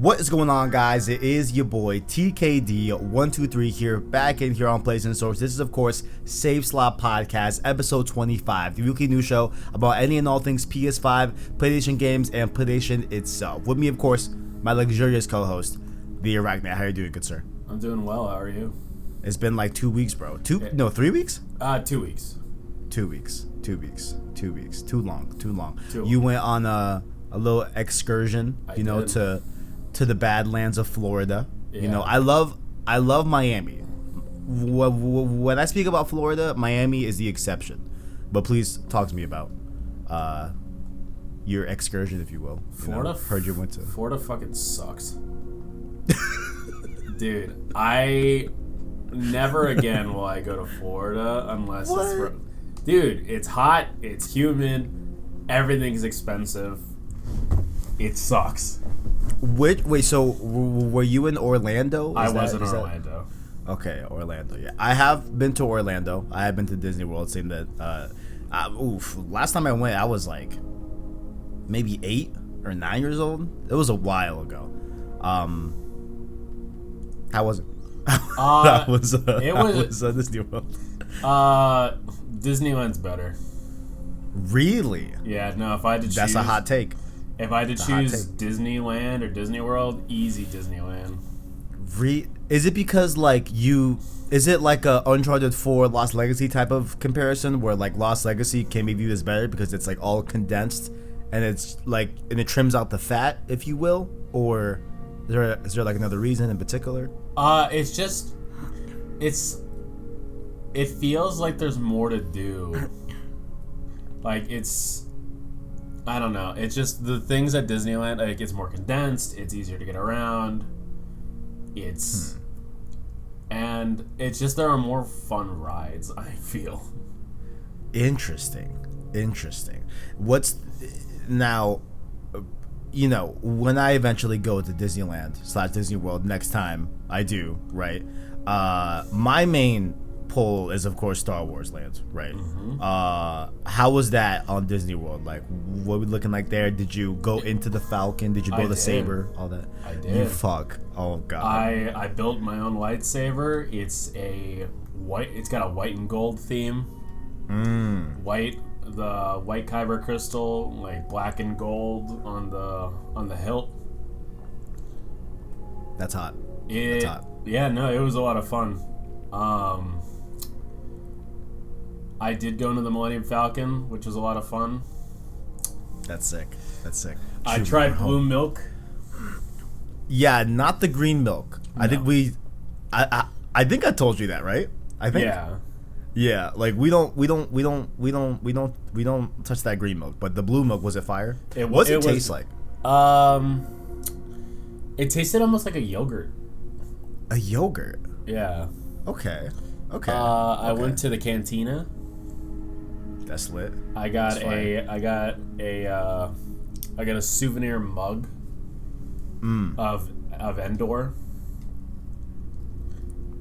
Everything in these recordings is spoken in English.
What is going on, guys? It is your boy TKD123 here, back in here on PlayStation Source. This is, of course, Save Slot Podcast, episode 25, the weekly news show about any and all things PS5, PlayStation games, and PlayStation itself. With me, of course, my luxurious co-host, the Arachknight. How are you doing, good sir? I'm doing well. How are you? It's been like 2 weeks, bro. 3 weeks? 2 weeks. 2 weeks. 2 weeks. 2 weeks. Too long. Too You long. went on a little excursion, I you know, did. to the Badlands of Florida. Yeah. You know, I love Miami. When I speak about Florida, Miami is the exception. But please talk to me about your excursion, if you will. Florida. Heard you went to. Florida fucking sucks. Dude, I never again will I go to Florida unless it's for. Dude, it's hot. It's humid. Everything's expensive. It sucks. So were you in Orlando? I was in Orlando. Okay, Orlando. Yeah, I have been to Orlando. I have been to Disney World. Same that. Last time I went, I was like maybe 8 or 9 years old. It was a while ago. How was it? How was Disney World? Disneyland's better. Really? Yeah. No. If I had to choose, That's a hot take. If I had to choose Disneyland or Disney World, easy Disneyland. Is it because is it like a Uncharted 4 Lost Legacy type of comparison where like Lost Legacy can be viewed as better because it's like all condensed and it's like and it trims out the fat, if you will, or is there like another reason in particular? It's just it feels like there's more to do. Like I don't know. It's just the things at Disneyland, like it's more condensed, it's easier to get around. And it's just there are more fun rides, I feel. Interesting. What's now, you know, when I eventually go to Disneyland / Disney World next time I do, right? My main pull is of course Star Wars Land, right? Mm-hmm. How was that on Disney World? Like, what were we looking like there? Did you go into the Falcon? Did you build a saber? All that? I did. You fuck. Oh god. I built my own lightsaber. It's got a white and gold theme. The white kyber crystal, like black and gold on the hilt. That's hot. That's hot. Yeah, no, it was a lot of fun. I did go into the Millennium Falcon, which was a lot of fun. That's sick. I tried blue milk. Yeah, not the green milk. No. I think I told you that, right? I think. Yeah, like we don't touch that green milk, but the blue milk, was it fire? What does it taste like? It tasted almost like a yogurt. A yogurt? Yeah. Okay. I went to the cantina. That's lit. I got a souvenir mug of Endor.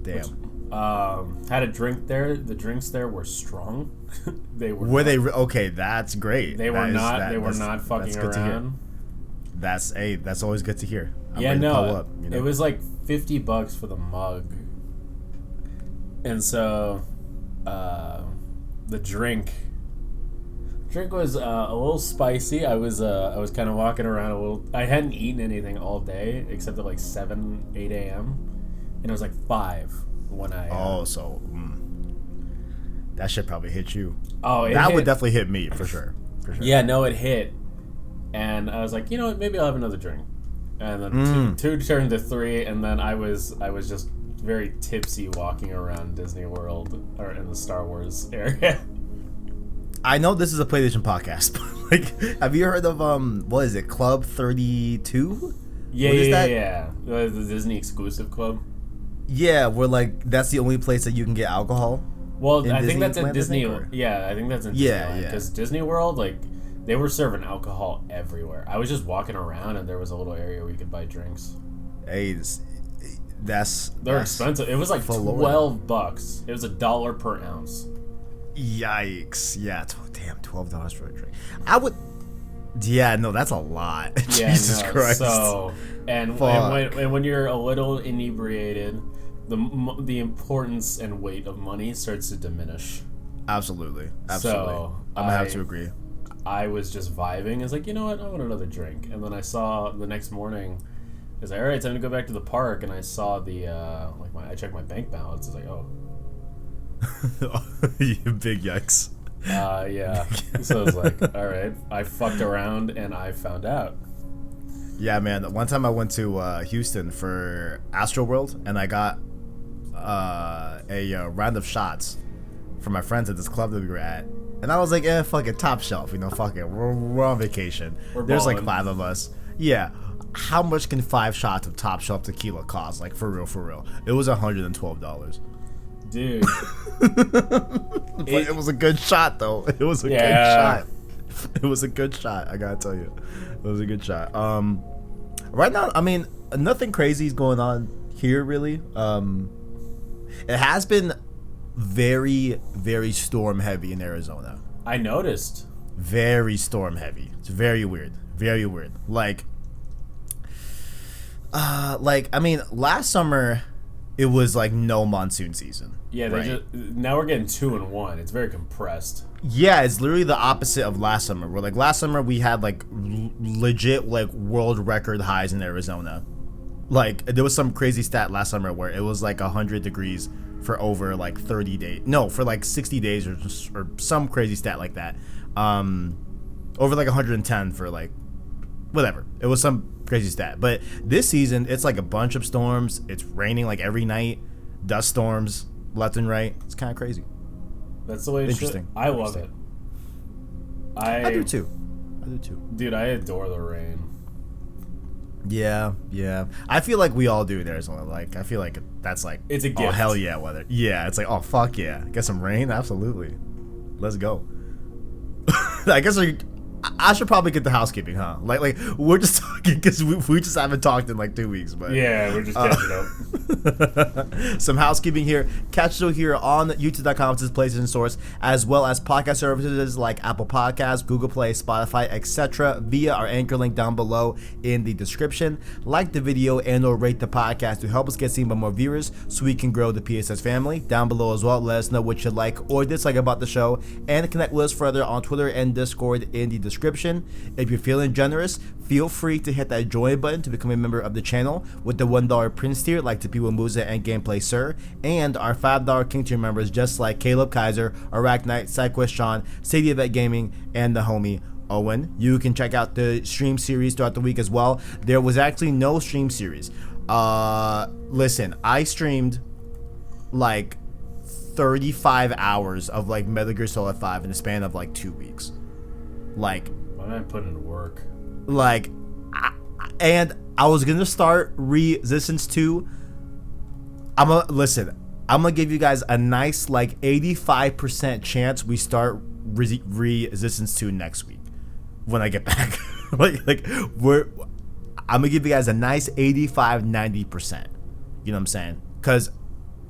Damn. Had a drink there. The drinks there were strong. Okay, that's great. They were not fucking around. That's always good to hear. It was like $50 for the mug. And so the drink was a little spicy. I was kind of walking around a little. I hadn't eaten anything all day except at like 8 a.m. and it was like 5 when I that should probably hit you. That would definitely hit me for sure. Yeah, no, it hit. And I was like, you know what, maybe I'll have another drink. And then two turned to 3, and then I was just very tipsy walking around Disney World or in the Star Wars area. I know this is a PlayStation podcast, but like, have you heard of what is it, Club 32? Yeah. The Disney exclusive club. Yeah, where like that's the only place that you can get alcohol. Well, I think that's at Disney. Yeah, I think that's in Disneyland. Because Disney World, like, they were serving alcohol everywhere. I was just walking around and there was a little area where you could buy drinks. Hey, they're expensive. It was like $12. It was $1 per ounce. Yikes! Yeah, damn, $12 for a drink. Yeah, no, that's a lot. Yeah, Jesus Christ. So, and when you're a little inebriated, the importance and weight of money starts to diminish. Absolutely. So I'm gonna have to agree. I was just vibing. I was like, you know what? I want another drink. And then I saw the next morning, I was like, all right, time to go back to the park. And I saw I checked my bank balance. I was like, oh. Big yikes. Yeah. So I was like, all right. I fucked around and I found out. Yeah, man. One time I went to Houston for Astroworld, and I got a round of shots for my friends at this club that we were at. And I was like, fuck it, top shelf, fuck it. We're on vacation. There's like 5 of us. Yeah. How much can 5 shots of top shelf tequila cost? Like, for real. It was $112. Dude. It was a good shot, though. It was a good shot. It was a good shot, I gotta tell you. It was a good shot. Right now, I mean, nothing crazy is going on here, really. It has been very, very storm heavy in Arizona. I noticed. Very storm heavy. It's very weird. Very weird. Like, I mean, last summer it was like no monsoon season. Yeah, now we're getting 2 in 1. It's very compressed. Yeah, it's literally the opposite of last summer. Where like last summer we had like legit like world record highs in Arizona. Like there was some crazy stat last summer where it was like 100 degrees for over like 30 days. No, for like 60 days or some crazy stat like that. Over like 110 for like whatever. It was some crazy stat. But this season it's like a bunch of storms. It's raining like every night. Dust storms left and right. It's kind of crazy. That's the way it should. I love it. I do too. Dude, I adore the rain. Yeah. I feel like we all do in Arizona. Like, I feel like that's like, it's a gift. Oh, hell yeah, weather. Yeah, it's like, oh, fuck yeah. Get some rain? Absolutely. Let's go. I guess I should probably get the housekeeping, huh? Like we're just talking because we just haven't talked in like 2 weeks, but yeah, we're just catching up. Some housekeeping here. Catch the show here on YouTube.com, which is PlayStation Source, as well as podcast services like Apple Podcasts, Google Play, Spotify, etc. via our anchor link down below in the description. Like the video and/or rate the podcast to help us get seen by more viewers, so we can grow the PSS family. Down below as well, let us know what you like or dislike about the show, and connect with us further on Twitter and Discord in the description. If you're feeling generous, feel free to hit that join button to become a member of the channel with the $1 Prince tier like Tepiwa Musa and Gameplay Sir, and our $5 King tier members just like Caleb Kaiser, Arachknight, SideQuest Sean, Sadie Vet Gaming, and the homie Owen. You can check out the stream series throughout the week as well. There was actually no stream series. Listen, I streamed like 35 hours of like Metal Gear Solid 5 in the span of like 2 weeks. Like, my man put in work. Like, and I was gonna start Resistance 2. I'm gonna give you guys a nice like 85% chance we start Resistance 2 next week when I get back. I'm gonna give you guys a nice 85-90%. You know what I'm saying? Because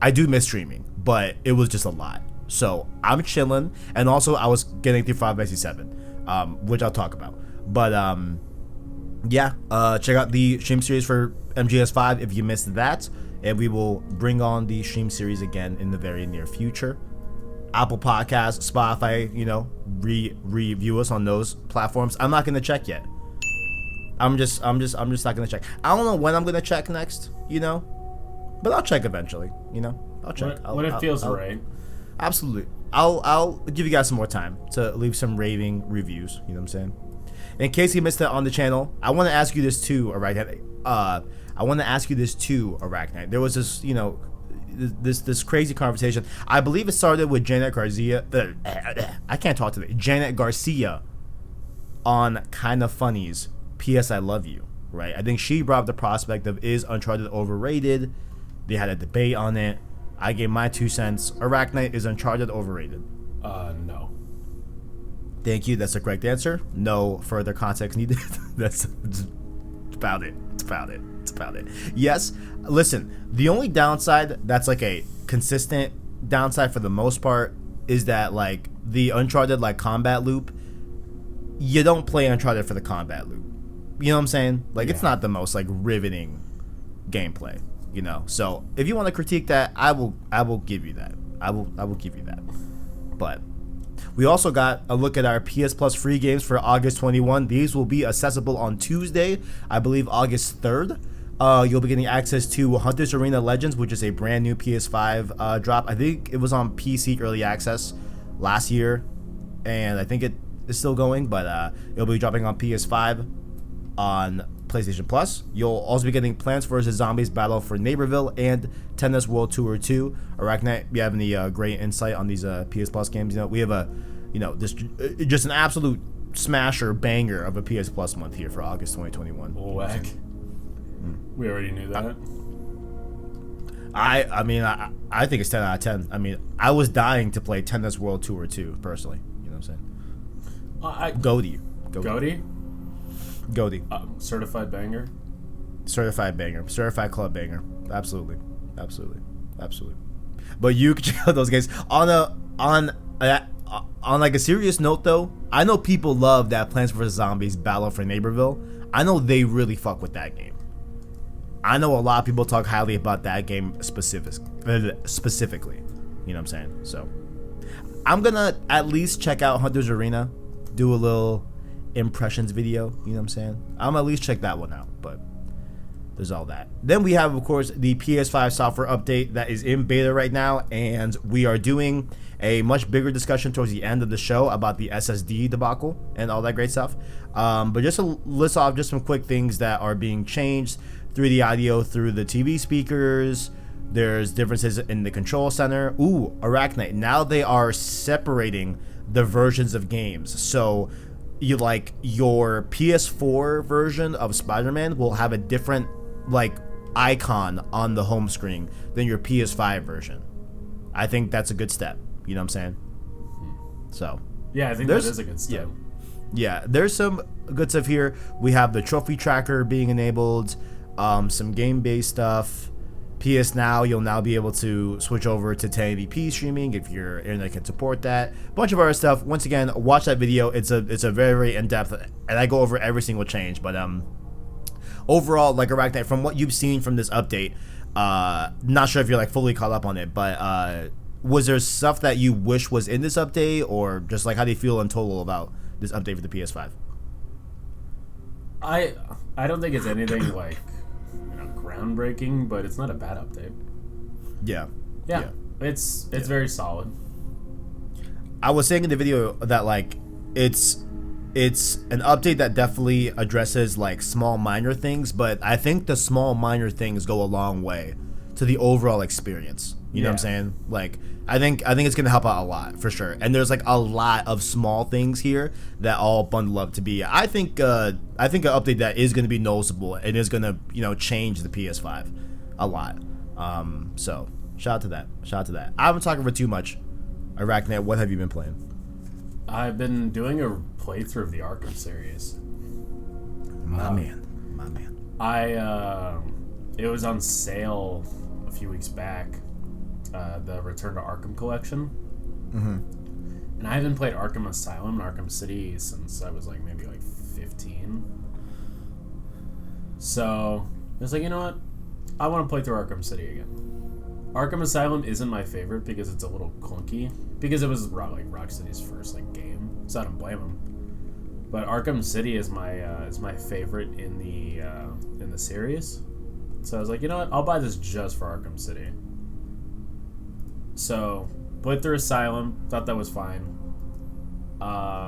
I do miss streaming, but it was just a lot. So I'm chilling, and also I was getting through 5x7. Which I'll talk about. But yeah, check out the stream series for MGS5 if you missed that, and we will bring on the stream series again in the very near future. Apple Podcasts, Spotify, review us on those platforms. I'm not gonna check yet. I'm just not gonna check. I don't know when I'm gonna check next, but I'll check eventually. I'll check when it feels right. Absolutely. I'll give you guys some more time to leave some raving reviews. You know what I'm saying? In case you missed it on the channel, I want to ask you this too, Arachknight. There was this, this crazy conversation. I believe it started with Janet Garcia. I can't talk today. Janet Garcia on Kinda Funny's P.S. I Love You. Right? I think she brought up the prospect of, is Uncharted overrated? They had a debate on it. I gave my 2 cents. Arachknight, is Uncharted overrated? No. Thank you. That's the correct answer. No further context needed. That's about it. It's about it. Yes. Listen, the only downside that's like a consistent downside for the most part is that like the Uncharted like combat loop you don't play Uncharted for the combat loop. You know what I'm saying? Like, Yeah. it's not the most like riveting gameplay. You know, so if you want to critique that, I will give you that. I will give you that. But we also got a look at our PS Plus free games for August 21. These will be accessible on Tuesday, I believe August 3rd. You'll be getting access to Hunter's Arena Legends, which is a brand new PS5 drop. I think it was on PC early access last year, and I think it is still going, but it'll be dropping on PS5 on PlayStation Plus. You'll also be getting Plants vs. Zombies Battle for Neighborville and Tennis World Tour 2. Arachknight, you have any great insight on these PS Plus games? You know, we have just an absolute smasher banger of a PS Plus month here for August 2021. Whack. We already knew that. I mean, I think it's 10 out of 10. I mean, I was dying to play Tennis World Tour 2, personally. You know what I'm saying? Goaty? Goaty. Certified banger? Certified banger. Certified club banger. Absolutely. But you can check out those games. On like a serious note, though, I know people love that Plants vs. Zombies Battle for Neighborville. I know they really fuck with that game. I know a lot of people talk highly about that game specifically. You know what I'm saying? So I'm gonna at least check out Hunter's Arena, do a little impressions video. You know what I'm saying? I'm gonna at least check that one out. But there's all that. Then we have, of course, the PS5 software update that is in beta right now, and we are doing a much bigger discussion towards the end of the show about the SSD debacle and all that great stuff. But just to list off just some quick things that are being changed through the audio, through the TV speakers. There's differences in the control center. Ooh, Arachknight. Now they are separating the versions of games. So you like your PS4 version of Spider-Man will have a different like icon on the home screen than your PS5 version. I think that's a good step. You know what I'm saying? So yeah, I think that is a good step. Yeah, there's some good stuff here. We have the trophy tracker being enabled, some game-based stuff. PS Now, you'll now be able to switch over to 1080p streaming if your internet can support that. A bunch of other stuff. Once again, watch that video. It's a very, very in-depth, and I go over every single change. But overall, like Arachknight, from what you've seen from this update, not sure if you're like fully caught up on it, but was there stuff that you wish was in this update, or just like how do you feel in total about this update for the PS5? I don't think it's anything like groundbreaking, but it's not a bad update. Yeah. It's very solid. I was saying in the video that like it's an update that definitely addresses like small minor things, but I think the small minor things go a long way to the overall experience. You know what I'm saying? Like I think it's gonna help out a lot for sure. And there's like a lot of small things here that all bundle up to be. I think an update that is gonna be noticeable and is gonna change the PS5 a lot. So shout out to that. I haven't talked for too much. Arachknight, what have you been playing? I've been doing a playthrough of the Arkham series. My man. It was on sale a few weeks back. The Return to Arkham collection. And I haven't played Arkham Asylum and Arkham City since I was like maybe like 15. So I was like, you know what? I want to play through Arkham City again. Arkham Asylum isn't my favorite because it's a little clunky, because it was Rocksteady's first like game, so I don't blame them. But Arkham City is my favorite in the series. So I was like, you know what? I'll buy this just for Arkham City. So, played through Asylum, thought that was fine.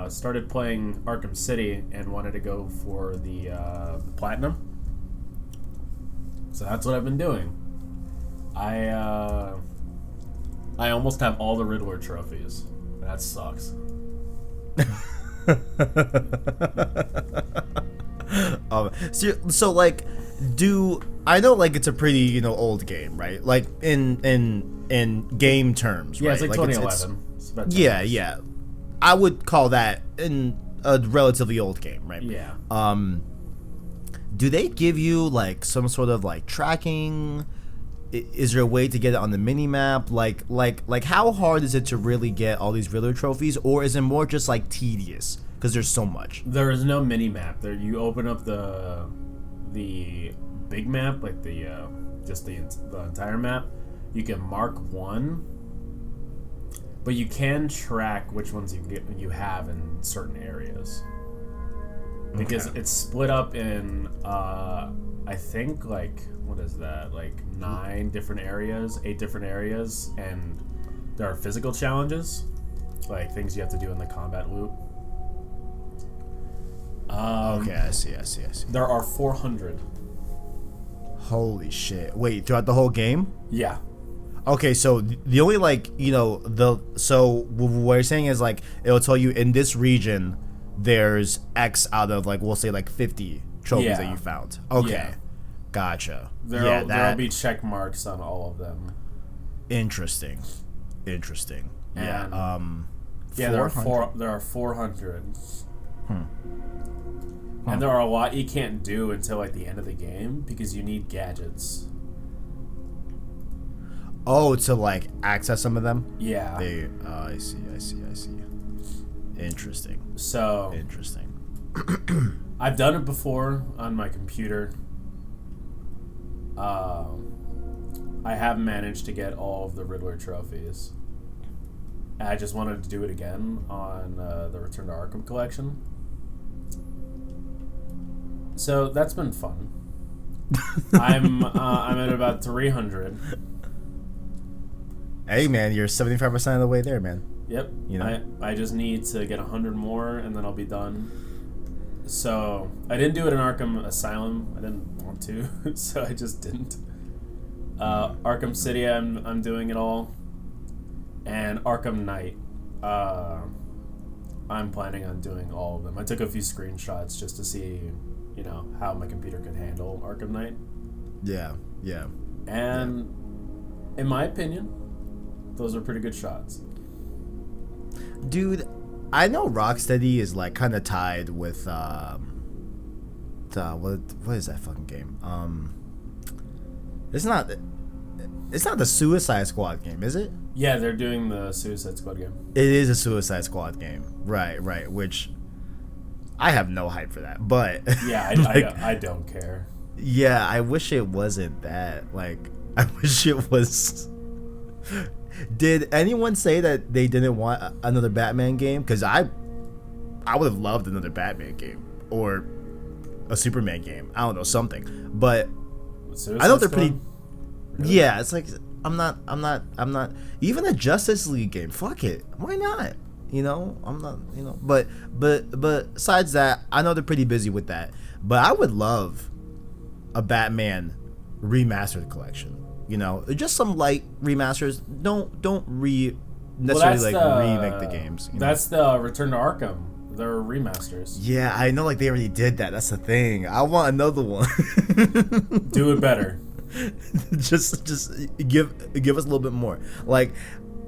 Started playing Arkham City and wanted to go for the Platinum. So that's what I've been doing. I almost have all the Riddler trophies. That sucks. So like, I know like it's a pretty old game, right? Like in game terms, right? Yeah, it's like 2011. It's about 10 years. Yeah. I would call that a relatively old game, right? Yeah. Do they give you like some sort of like tracking? Is there a way to get it on the mini map? Like how hard is it to really get all these Riddler trophies, or is it more just like tedious Because there's so much. There is no mini map. There, you open up the big map, like the entire map. You can mark one, but you can track which ones you have in certain areas. Because it's split up in I think like what is that? Like 8 different areas, and there are physical challenges, like things you have to do in the combat loop. Okay, I see. There are 400. Holy shit! Wait, throughout the whole game? Yeah. Okay, so the only what you're saying is like it'll tell you in this region there's X out of like we'll say like 50 trophies that you found. Okay, yeah. Gotcha. There'll be check marks on all of them. Interesting. And, Yeah. There are 400. And there are a lot you can't do until like the end of the game because you need gadgets. Oh, to like access some of them? Yeah. I see. Interesting. So interesting. I've done it before on my computer. I have managed to get all of the Riddler trophies. I just wanted to do it again on the Return to Arkham collection. So that's been fun. I'm at about 300. Hey man, you're 75% of the way there, man. Yep. You know, I just need to get 100 more, and then I'll be done. So I didn't do it in Arkham Asylum. I didn't want to, so I just didn't. Arkham City, I'm doing it all, and Arkham Knight. I'm planning on doing all of them. I took a few screenshots just to see, how my computer could handle Arkham Knight. Yeah. And in my opinion, those are pretty good shots. Dude, I know Rocksteady is like kind of tied with what is that fucking game? It's not the Suicide Squad game, is it? Yeah, they're doing the Suicide Squad game. It is a Suicide Squad game, right? Which I have no hype for that, but yeah, I don't care. Yeah, I wish it wasn't that. Like, I wish it was. Did anyone say that they didn't want another Batman game? Because I would have loved another Batman game or a Superman game. I don't know, something. But I know they're pretty. Really? Yeah, it's like I'm not. Even a Justice League game. Fuck it. Why not? I'm not. But besides that, I know they're pretty busy with that. But I would love a Batman remastered collection. Just some light remasters. Don't necessarily remake the games. That's the Return to Arkham. They're remasters. Yeah, I know. Like they already did that. That's the thing. I want another one. Do it better. just give us a little bit more. Like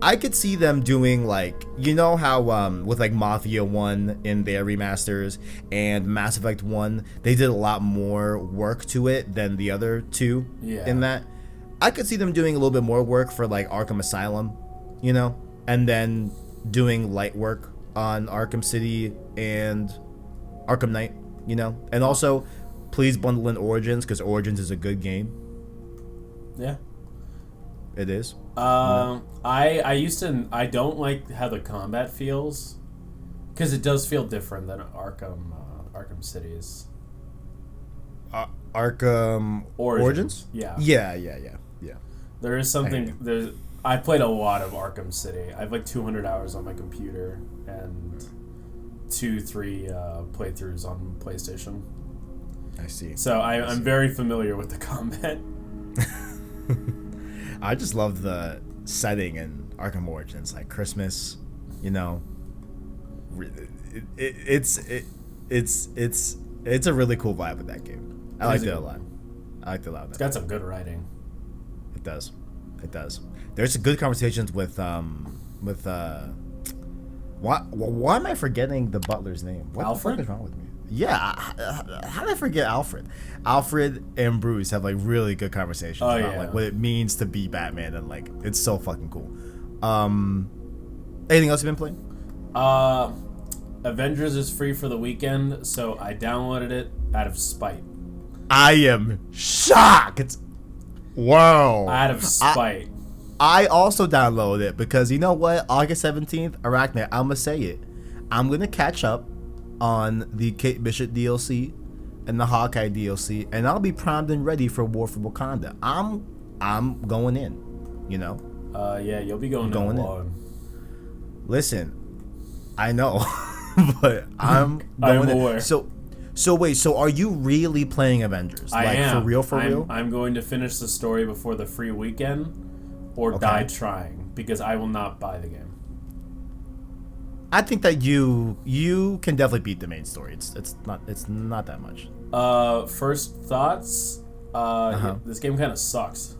I could see them doing like how with like Mafia 1 in their remasters and Mass Effect 1, they did a lot more work to it than the other two in that. I could see them doing a little bit more work for like Arkham Asylum, and then doing light work on Arkham City and Arkham Knight, and also please bundle in Origins because Origins is a good game. Yeah, it is. I don't like how the combat feels because it does feel different than Arkham City's. Arkham Origins? Yeah. There is something. I played a lot of Arkham City. I have like 200 hours on my computer and 2-3 playthroughs on PlayStation. I see. So I'm very familiar with the combat. I just love the setting in Arkham Origins, like Christmas. It's a really cool vibe with that game. I liked it a lot. It's got some good writing. It does. There's some good conversations with why am I forgetting the butler's name? What Alfred? the fuck is wrong with me? Yeah, how did I forget Alfred? Alfred and Bruce have like really good conversations about like what it means to be Batman, and like it's so fucking cool. Anything else you've been playing? Avengers is free for the weekend, so I downloaded it out of spite. I am shocked. Wow. Out of spite. I also downloaded it because you know what? August 17th, Arachknight, I'm going to say it. I'm going to catch up on the Kate Bishop DLC and the Hawkeye DLC, and I'll be primed and ready for War for Wakanda. I'm going in, you know? Yeah, you'll be going in. Listen, I know, but I'm going aware. So wait, so are you really playing Avengers? I am. For real? I'm going to finish the story before the free weekend or die trying because I will not buy the game. I think that you can definitely beat the main story. It's not that much. First thoughts, this game kind of sucks.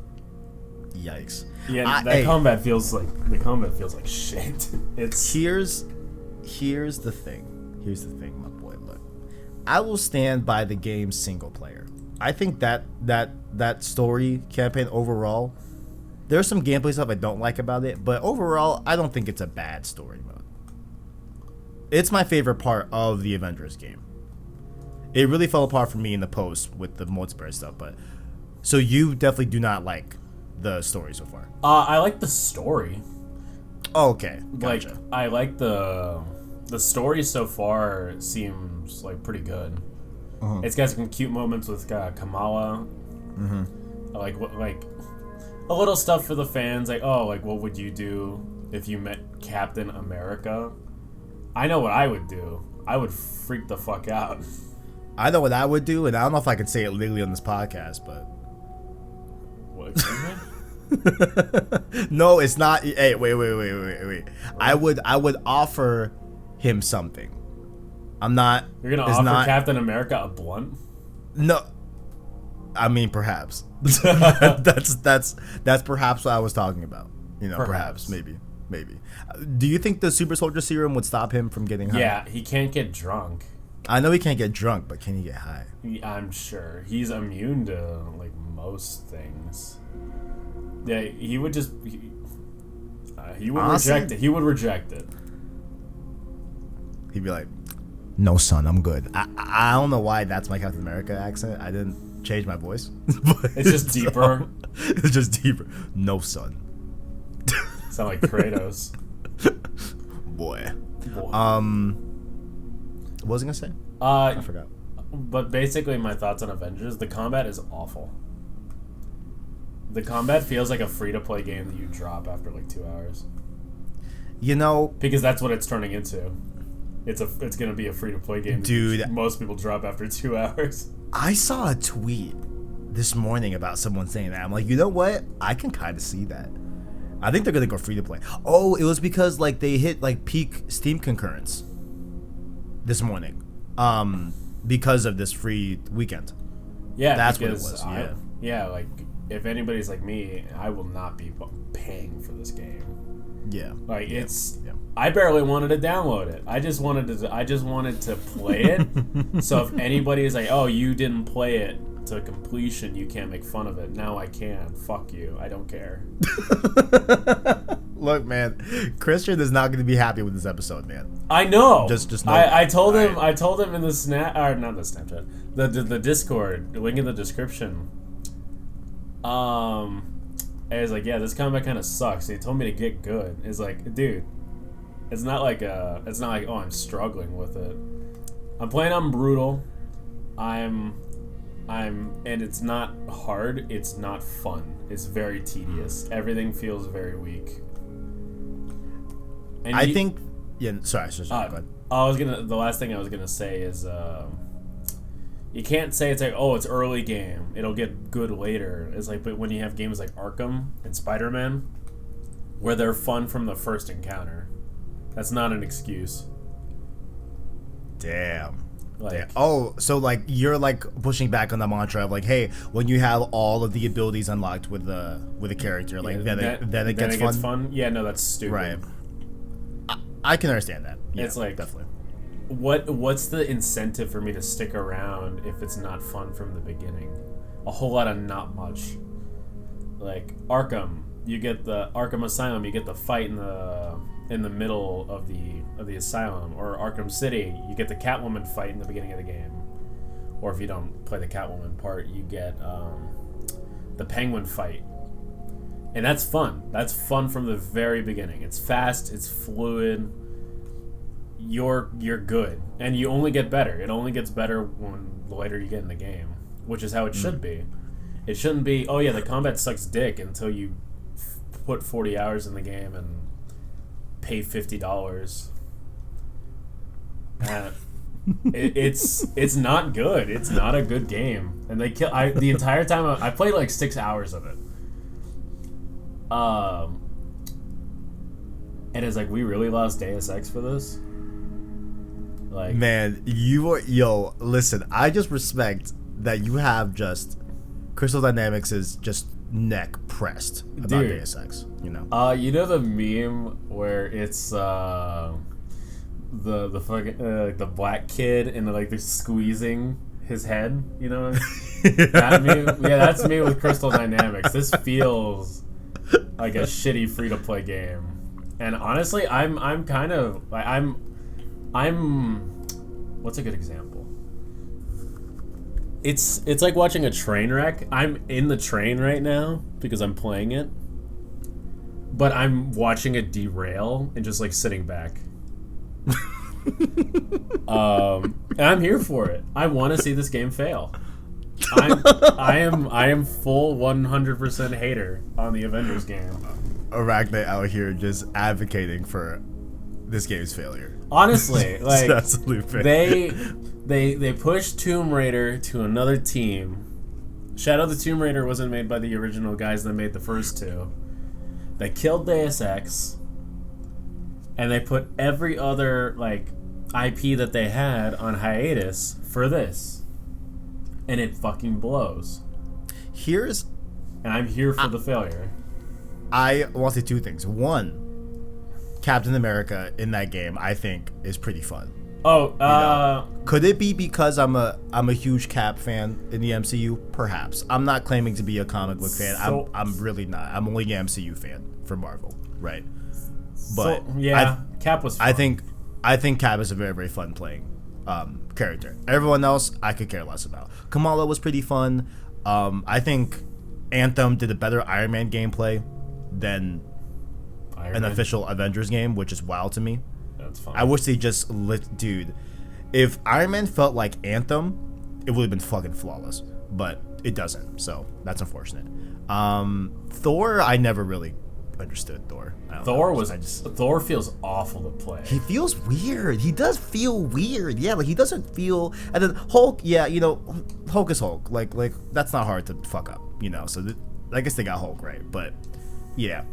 Yikes. Yeah, the combat feels like shit. It's Here's the thing. Here's the thing, my boy. Look. I will stand by the game's single player. I think that story campaign overall, there's some gameplay stuff I don't like about it, but overall, I don't think it's a bad story mode. It's my favorite part of the Avengers game. It really fell apart for me in the post with the multiplayer stuff, but so you definitely do not like the story so far. I like the story. Oh, okay, gotcha. Like I like the story so far seems like pretty good. It's got some cute moments with Kamala. Like a little stuff for the fans. Like what would you do if you met Captain America? I know what I would do. I would freak the fuck out. I know what I would do, and I don't know if I can say it legally on this podcast, but what? no, it's not. Hey, wait. I would offer him something. I'm not. You're gonna offer Captain America a blunt? No. I mean, perhaps. that's perhaps what I was talking about. You know, perhaps maybe. Do you think the super soldier serum would stop him from getting high? Yeah, he can't get drunk. I know he can't get drunk, but can he get high? I'm sure he's immune to like most things. Yeah, he would just he would reject it. He would reject it. He'd be like, "No, son, I'm good." I don't know why that's my Captain America accent. I didn't change my voice. It's just deeper. It's just deeper. No, son. Sound like Kratos. Boy. What was I gonna say? I forgot. But basically, my thoughts on Avengers: the combat is awful. The combat feels like a free-to-play game that you drop after like 2 hours. You know, because that's what it's turning into. It's gonna be a free-to-play game, dude. That most people drop after 2 hours. I saw a tweet this morning about someone saying that. I'm like, you know what? I can kind of see that. I think they're gonna go free to play. Oh, it was because like they hit like peak Steam concurrence this morning, because of this free weekend. Yeah, that's what it was. Yeah, like if anybody's like me, I will not be paying for this game. Yeah, like it's. Yeah. I barely wanted to download it. I just wanted to play it. So if anybody is like, "Oh, you didn't play it to completion, you can't make fun of it." Now I can. Fuck you. I don't care. Look, man, Christian is not going to be happy with this episode, man. I know. Just know. I told him. I told him in the not the Snapchat, the Discord, the link in the description. I was like, yeah, this combat kind of sucks. He told me to get good. It's like, dude, it's not like oh, I'm struggling with it. I'm playing on brutal. And it's not hard. It's not fun. It's very tedious. Everything feels very weak. And I think. Yeah. Sorry. Go ahead. The last thing I was gonna say is, you can't say it's like, oh, it's early game, it'll get good later. It's like, but when you have games like Arkham and Spider-Man, where they're fun from the first encounter, that's not an excuse. Damn. Oh, so like you're like pushing back on the mantra of like, hey, when you have all of the abilities unlocked with a character, like then it gets fun. Yeah, no, that's stupid. Right. I can understand that. Yeah, it's like definitely. What's the incentive for me to stick around if it's not fun from the beginning? A whole lot of not much. Like Arkham, you get the Arkham Asylum, you get the fight in the in the middle of the asylum, or Arkham City, you get the Catwoman fight in the beginning of the game, or if you don't play the Catwoman part, you get the Penguin fight, and that's fun. That's fun from the very beginning. It's fast, it's fluid. You're good, and you only get better. It only gets better the later you get in the game, which is how it should be. It shouldn't be, oh yeah, the combat sucks dick until you put 40 hours in the game and pay $50. It's not good. It's not a good game, and they kill. The entire time I played like 6 hours of it. And it's like, we really lost Deus Ex for this. Like, man, listen, I just respect that you have just Crystal Dynamics is just neck pressed about Deus Ex, you know. You know the meme where it's the fucking the black kid and like they're squeezing his head, you know? That meme? Yeah, that's me with Crystal Dynamics. This feels like a shitty free to play game. And honestly, I'm kind of like I'm what's a good example? It's like watching a train wreck. I'm in the train right now because I'm playing it, but I'm watching it derail and just like sitting back. And I'm here for it. I want to see this game fail. I am full 100% hater on the Avengers game. Arachknight out here just advocating for this game's failure. Honestly, like absolutely they pushed Tomb Raider to another team. Shadow the Tomb Raider wasn't made by the original guys that made the first two. They killed Deus Ex, and they put every other like IP that they had on hiatus for this, and it fucking blows. And I'm here for the failure. I want to say two things. One, Captain America in that game, I think, is pretty fun. Could it be because I'm a huge Cap fan in the MCU? Perhaps. I'm not claiming to be a comic book fan. I'm really not. I'm only an MCU fan for Marvel, right? But Cap was fun. I think Cap is a very, very fun playing character. Everyone else I could care less about. Kamala was pretty fun. I think Anthem did a better Iron Man gameplay than an official Avengers game, which is wild to me. That's fine. I wish they just dude. If Iron Man felt like Anthem, it would have been fucking flawless, but it doesn't. So that's unfortunate. Thor, I never really understood Thor. Thor feels awful to play. He feels weird. He does feel weird. Yeah, like he doesn't feel. And then Hulk, yeah, you know, Hulk is Hulk. Like that's not hard to fuck up, you know. So I guess they got Hulk right, but yeah.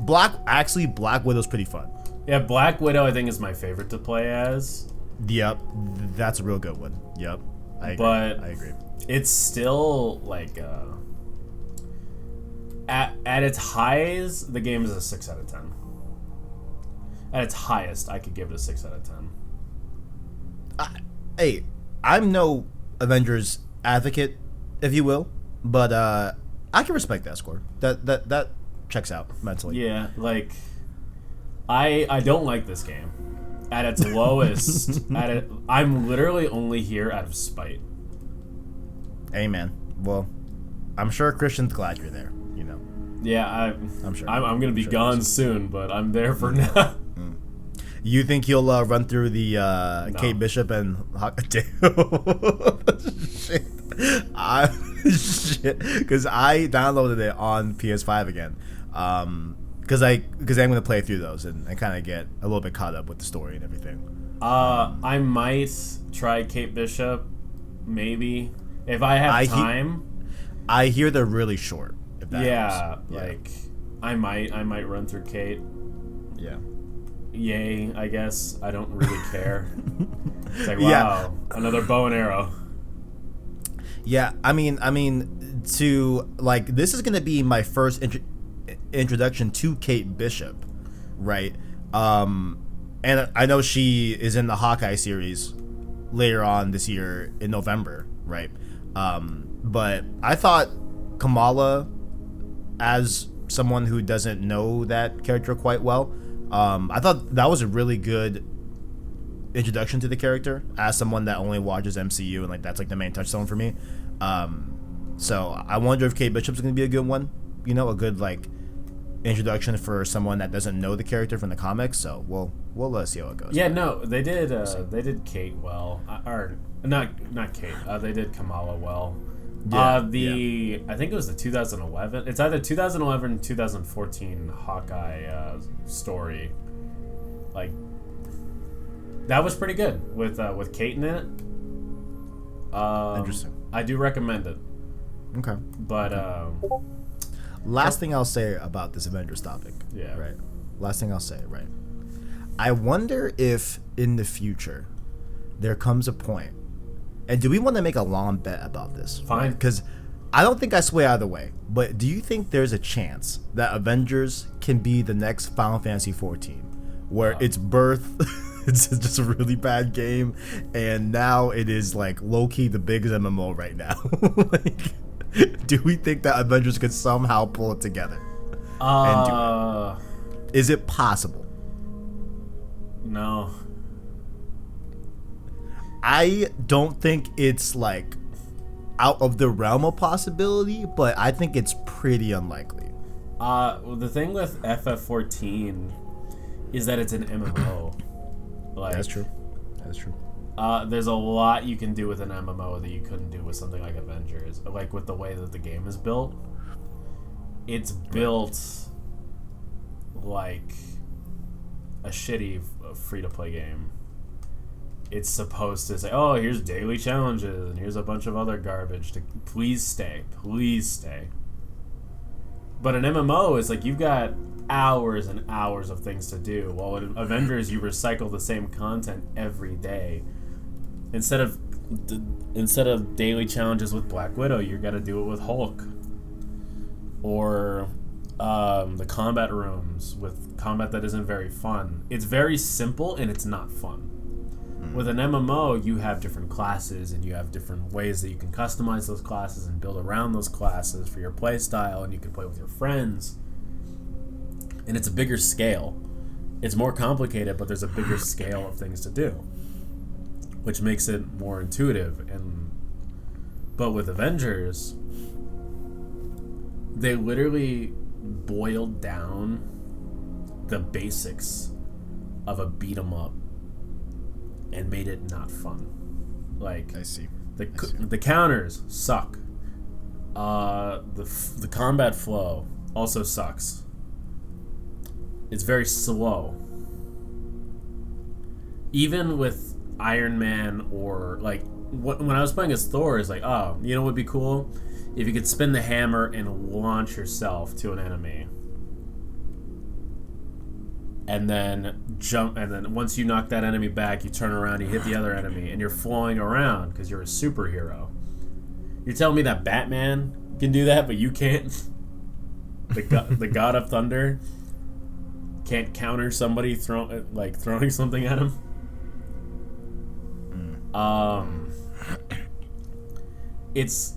Black Widow's pretty fun. Yeah, Black Widow I think is my favorite to play as. Yep, that's a real good one. Yep, I agree. But I agree. It's still like at its highs, the game is a 6 out of 10. At its highest, I could give it a 6 out of 10. Hey, I'm no Avengers advocate, if you will, but I can respect that score. That checks out mentally. Yeah, like I don't like this game. At its lowest, I'm literally only here out of spite. Amen. Well, I'm sure Christian's glad you're there. You know. Yeah, I'm sure. I'm gonna be gone soon, but I'm there for now. You think he'll run through the no. Kate Bishop and shit? Shit, because I downloaded it on PS5 again. Because I'm gonna play through those and kind of get a little bit caught up with the story and everything. I might try Kate Bishop, maybe if I have time. I hear they're really short. If that helps. Like I might run through Kate. Yeah. Yay, I guess. I don't really care. It's like, wow, another bow and arrow. Yeah, I mean, to like, this is gonna be my first introduction to Kate Bishop, right? And I know she is in the Hawkeye series later on this year in November, right? But I thought Kamala, as someone who doesn't know that character quite well, I thought that was a really good introduction to the character as someone that only watches MCU, and like that's like the main touchstone for me. So I wonder if Kate Bishop's going to be a good one. You know, a good like introduction for someone that doesn't know the character from the comics. So we'll see how it goes. Yeah, no, they did Kate well, or not Kate. They did Kamala well. Yeah, I think it was the 2011. It's either 2011 or 2014 Hawkeye story. Like that was pretty good with Kate in it. Interesting. I do recommend it. Okay. But last thing I'll say about this Avengers topic. Yeah. Right. Last thing I'll say. Right. I wonder if in the future there comes a point, and do we want to make a long bet about this? Fine. Because I don't think I sway either way. But do you think there's a chance that Avengers can be the next Final Fantasy 14, where its birth it's just a really bad game, and now it is like low key the biggest MMO right now? Like, do we think that Avengers could somehow pull it together and do it? Is it possible? No. I don't think it's like out of the realm of possibility, but I think it's pretty unlikely. The thing with FF14 is that it's an MMO. Like, That's true. That's true. There's a lot you can do with an MMO that you couldn't do with something like Avengers. Like with the way that the game is built. It's built like a shitty free-to-play game. It's supposed to say, oh, here's daily challenges and here's a bunch of other garbage to please stay. But an MMO is like you've got hours and hours of things to do. While in Avengers, you recycle the same content every day. Instead of daily challenges with Black Widow, you got to do it with Hulk. Or the combat rooms with combat that isn't very fun. It's very simple and it's not fun. With an MMO, you have different classes and you have different ways that you can customize those classes and build around those classes for your play style, and you can play with your friends. And it's a bigger scale. It's more complicated, but there's a bigger scale of things to do, which makes it more intuitive. But with Avengers, they literally boiled down the basics of a beat 'em up and made it not fun. Like, I see. The counters suck. The combat flow also sucks. It's very slow. Even with Iron Man or like when I was playing as Thor, it's like, oh, you know what would be cool? If you could spin the hammer and launch yourself to an enemy. And then jump, and then once you knock that enemy back, you turn around, you hit the other enemy, and you're flying around because you're a superhero. You're telling me that Batman can do that, but you can't? The God of Thunder can't counter somebody throwing something at him? It's...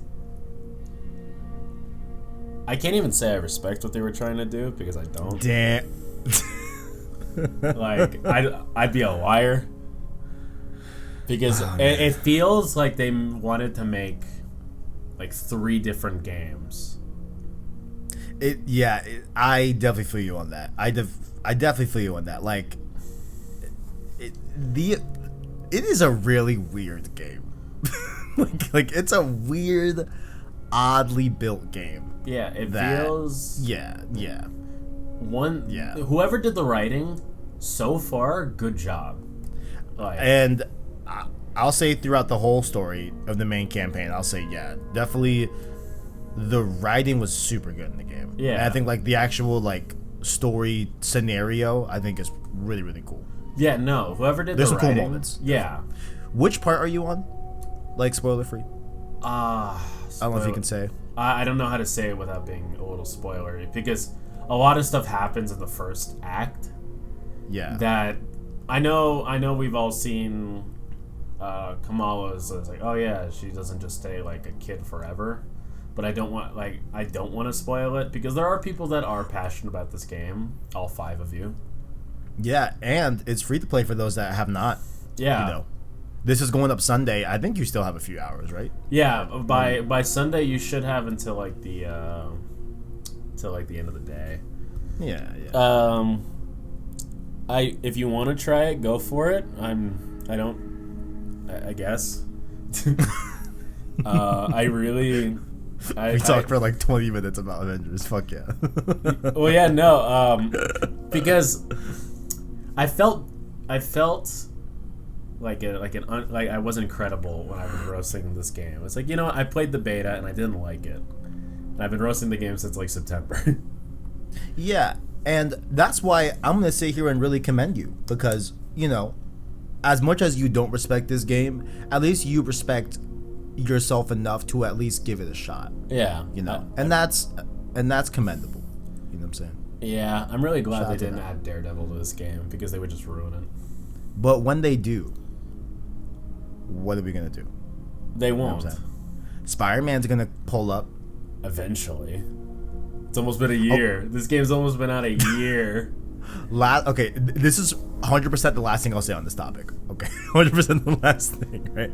I can't even say I respect what they were trying to do, because I don't. Damn. Like, I'd be a liar. Because it feels like they wanted to make like 3 different games. I definitely feel you on that. I definitely feel you on that. Like, it is a really weird game. like it's a weird, oddly built game. Yeah, it feels. Yeah. Whoever did the writing so far, good job. And I'll say throughout the whole story of the main campaign, I'll say definitely the writing was super good in the game. Yeah, and I think like the actual like story scenario, I think is really, really cool. Yeah, no, whoever did there's the some writing, cool moments. Yeah. Which part are you on? Like spoiler free? I don't know if you can say. I don't know how to say it without being a little spoilery, because a lot of stuff happens in the first act. Yeah. That I know we've all seen Kamala's like, oh yeah, she doesn't just stay like a kid forever. But I don't want to spoil it, because there are people that are passionate about this game, all 5 of you. Yeah, and it's free to play for those that have not. Yeah. You know, this is going up Sunday. I think you still have a few hours, right? Yeah, by Sunday you should have until like the end of the day. Yeah, yeah. If you want to try it, go for it. I guess. We talked for like 20 minutes about Avengers. Fuck yeah. Well, yeah, no, because I felt like I wasn't credible when I was roasting this game. It's like, I played the beta and I didn't like it. And I've been roasting the game since like September. Yeah, and that's why I'm gonna sit here and really commend you, because as much as you don't respect this game, at least you respect yourself enough to at least give it a shot. Yeah, and that's commendable. You know what I'm saying? Yeah, I'm really glad they didn't add Daredevil to this game, because they would just ruin it. But when they do, what are we gonna do? They won't. Spider-Man's gonna pull up eventually. It's almost been a year. This game's almost been out a year. Okay, this is 100% the last thing I'll say on this topic. Okay, 100% the last thing, right?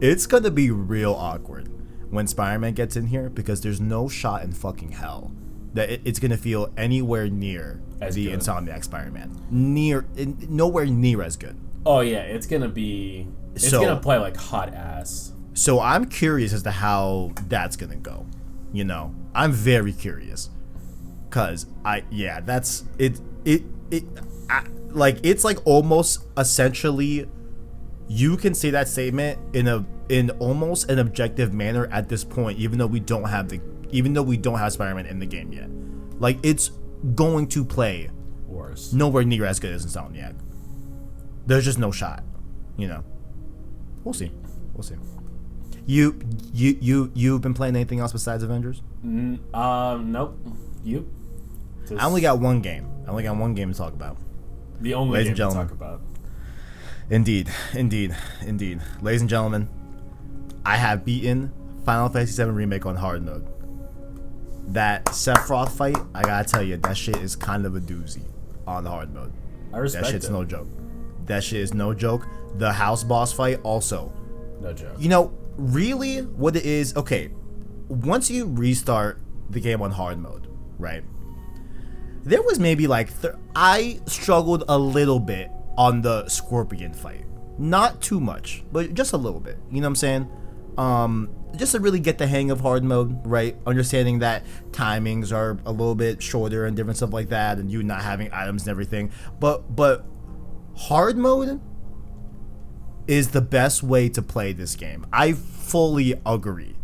It's gonna be real awkward when Spider-Man gets in here, because there's no shot in fucking hell that it's gonna feel anywhere near the Insomniac Spider-Man. Nowhere near as good. Oh yeah, it's gonna gonna play like hot ass. So I'm curious as to how that's gonna go. I'm very curious, cause that's it. It's like almost essentially, you can say that statement in almost an objective manner at this point, even though we don't have Spider-Man in the game yet. Like, it's going to play worse, nowhere near as good as Insomniac. There's just no shot. We'll see. You've been playing anything else besides Avengers? Nope. You? I only got one game. To talk about. The only game to talk about. Indeed. Ladies and gentlemen, I have beaten Final Fantasy VII Remake on hard mode. That Sephiroth fight, I gotta tell you, that shit is kind of a doozy on the hard mode. I respect that shit's it. no joke. That shit is no joke. The house boss fight also. No joke. Really what it is, okay, once you restart the game on hard mode, right? There was maybe like I struggled a little bit on the Scorpion fight. Not too much, but just a little bit. You know what I'm saying? Just to really get the hang of hard mode, right? Understanding that timings are a little bit shorter and different stuff like that, and you not having items and everything. But hard mode is the best way to play this game. I fully agree.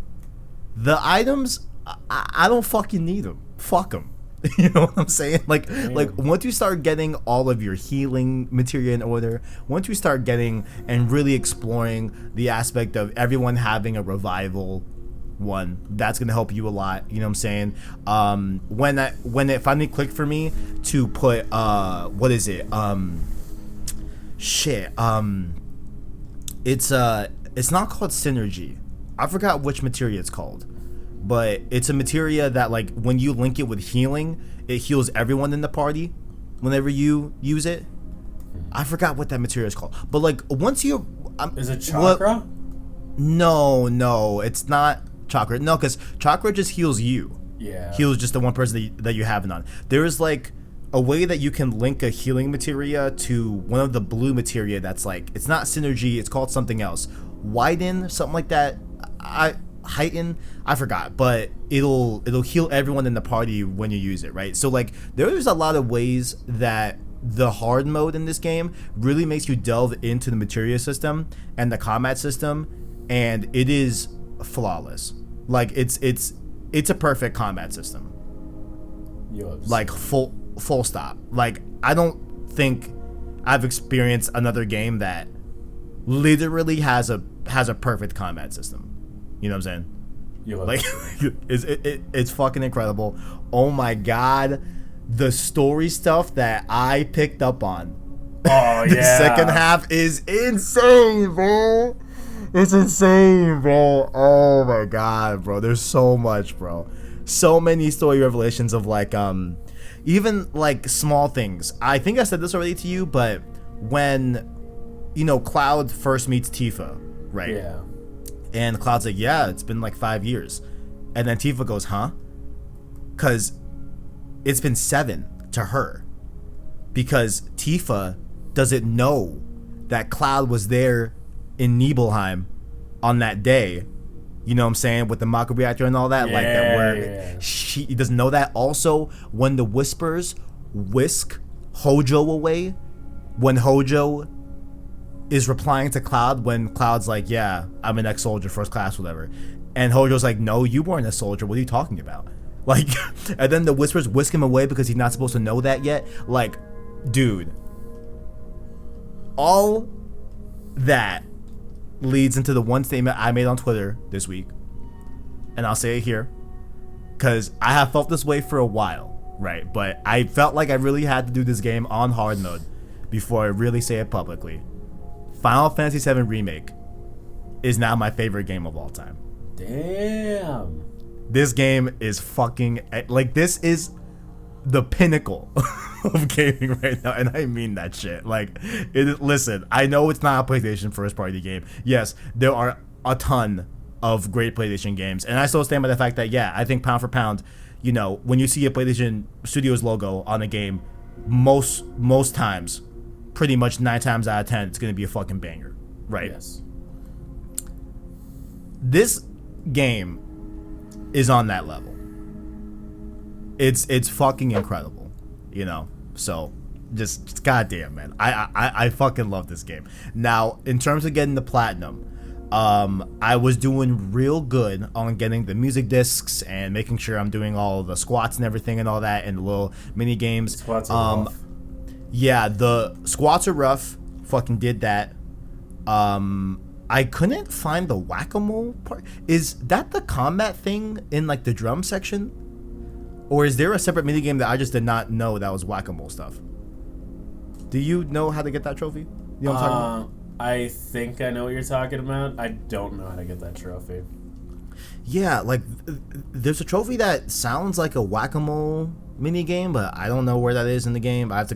The items, I don't fucking need them. Fuck them. You know what I'm saying? Like once you start getting all of your healing materia in order, once you start getting and really exploring the aspect of everyone having a revival one, that's gonna help you a lot. You know what I'm saying? When it finally clicked for me to put what is it? It's not called synergy. I forgot which materia it's called. But it's a materia that, like, when you link it with healing, it heals everyone in the party whenever you use it. I forgot what that materia is called. But, like, once you... is it chakra? No, it's not chakra. No, because chakra just heals you. Yeah. Heals just the one person that you have it on. There is, like, a way that you can link a healing materia to one of the blue materia that's, like... It's not synergy. It's called something else. Widen, something like that. Heighten, I forgot, but it'll heal everyone in the party when you use it, right? So like there's a lot of ways that the hard mode in this game really makes you delve into the materia system and the combat system, and it is flawless. Like it's a perfect combat system. Like full stop. Like I don't think I've experienced another game that literally has a perfect combat system. You know what I'm saying? Like, it's fucking incredible. Oh my god, the story stuff that I picked up on. Oh the second half is insane, bro. It's insane, bro. Oh my god, bro. There's so much, bro. So many story revelations of like, even like small things. I think I said this already to you, but when Cloud first meets Tifa, right? Yeah. And Cloud's like, yeah, it's been like 5 years. And then Tifa goes, huh? Because it's been 7 to her. Because Tifa doesn't know that Cloud was there in Nibelheim on that day. You know what I'm saying? With the Mako reactor and all that. Yeah, like that where she doesn't know that. Also, when the Whispers whisk Hojo away, when Hojo is replying to Cloud, when Cloud's like, yeah, I'm an ex-soldier, first class, whatever. And Hojo's like, no, you weren't a soldier. What are you talking about? Like, and then the Whispers whisk him away because he's not supposed to know that yet. Like, dude. All that leads into the one statement I made on Twitter this week. And I'll say it here. Because I have felt this way for a while, right? But I felt like I really had to do this game on hard mode before I really say it publicly. Final Fantasy VII Remake is now my favorite game of all time. Damn. This game is fucking... Like, this is the pinnacle of gaming right now. And I mean that shit. Like, listen, I know it's not a PlayStation first-party game. Yes, there are a ton of great PlayStation games. And I still stand by the fact that, yeah, I think pound for pound, when you see a PlayStation Studios logo on a game, most times... pretty much 9 times out of 10, it's going to be a fucking banger, right? Yes. This game is on that level. It's fucking incredible, So, just goddamn, man. I fucking love this game. Now, in terms of getting the platinum, I was doing real good on getting the music discs and making sure I'm doing all the squats and everything and all that and the little mini games. Squats are rough. Yeah, the squats are rough. Fucking did that. I couldn't find the whack-a-mole part. Is that the combat thing in like the drum section? Or is there a separate minigame that I just did not know that was whack-a-mole stuff? Do you know how to get that trophy? You know what I'm talking about? I think I know what you're talking about. I don't know how to get that trophy. Yeah, like there's a trophy that sounds like a whack-a-mole minigame, but I don't know where that is in the game. I have to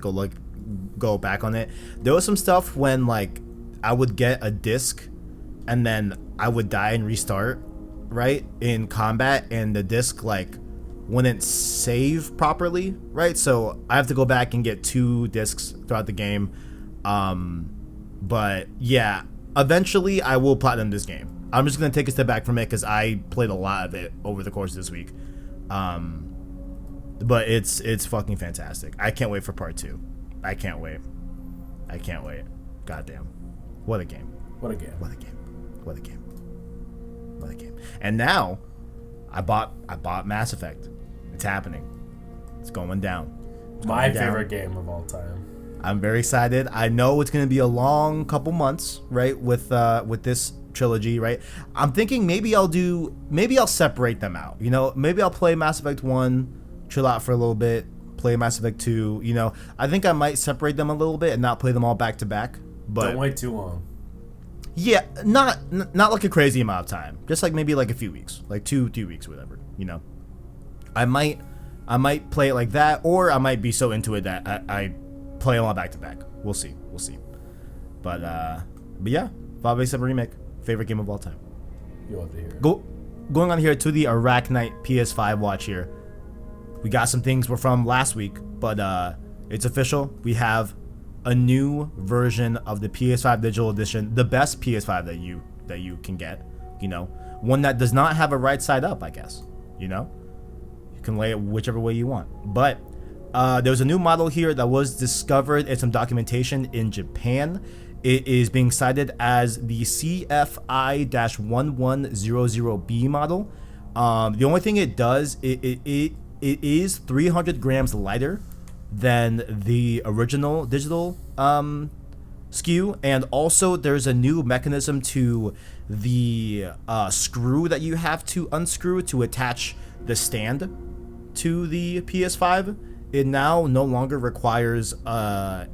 go back on it. There was some stuff when like I would get a disc and then I would die and restart, right, in combat, and the disc like wouldn't save properly, right? So I have to go back and get 2 discs throughout the game. But yeah, eventually I will platinum this game. I'm just gonna take a step back from it because I played a lot of it over the course of this week. But it's fucking fantastic. I can't wait for part 2. I can't wait. Goddamn. What a game. What a game. What a game. What a game. What a game. And now I bought Mass Effect. It's happening. It's going down. My favorite game of all time. I'm very excited. I know it's going to be a long couple months, right, with this trilogy, right? I'm thinking maybe I'll separate them out. Maybe I'll play Mass Effect 1, chill out for a little bit, play Mass Effect 2. I think I might separate them a little bit and not play them all back to back. But don't wait too long. Yeah, not like a crazy amount of time. Just like maybe like a few weeks, like 2-3 weeks, whatever. I might play it like that, or I might be so into it that I play them all back to back. We'll see. But yeah, Final Fantasy VII Remake, favorite game of all time. You'll have to hear it. Going on here to the Arachknight PS5 Watch here. We got some things were from last week, but it's official. We have a new version of the PS5 Digital Edition, the best PS5 that you can get. One that does not have a right side up, I guess. You can lay it whichever way you want. But there's a new model here that was discovered in some documentation in Japan. It is being cited as the CFI-1100B model. The only thing it does, it is 300 grams lighter than the original digital SKU, and also there's a new mechanism to the screw that you have to unscrew to attach the stand to the PS5. It now no longer requires a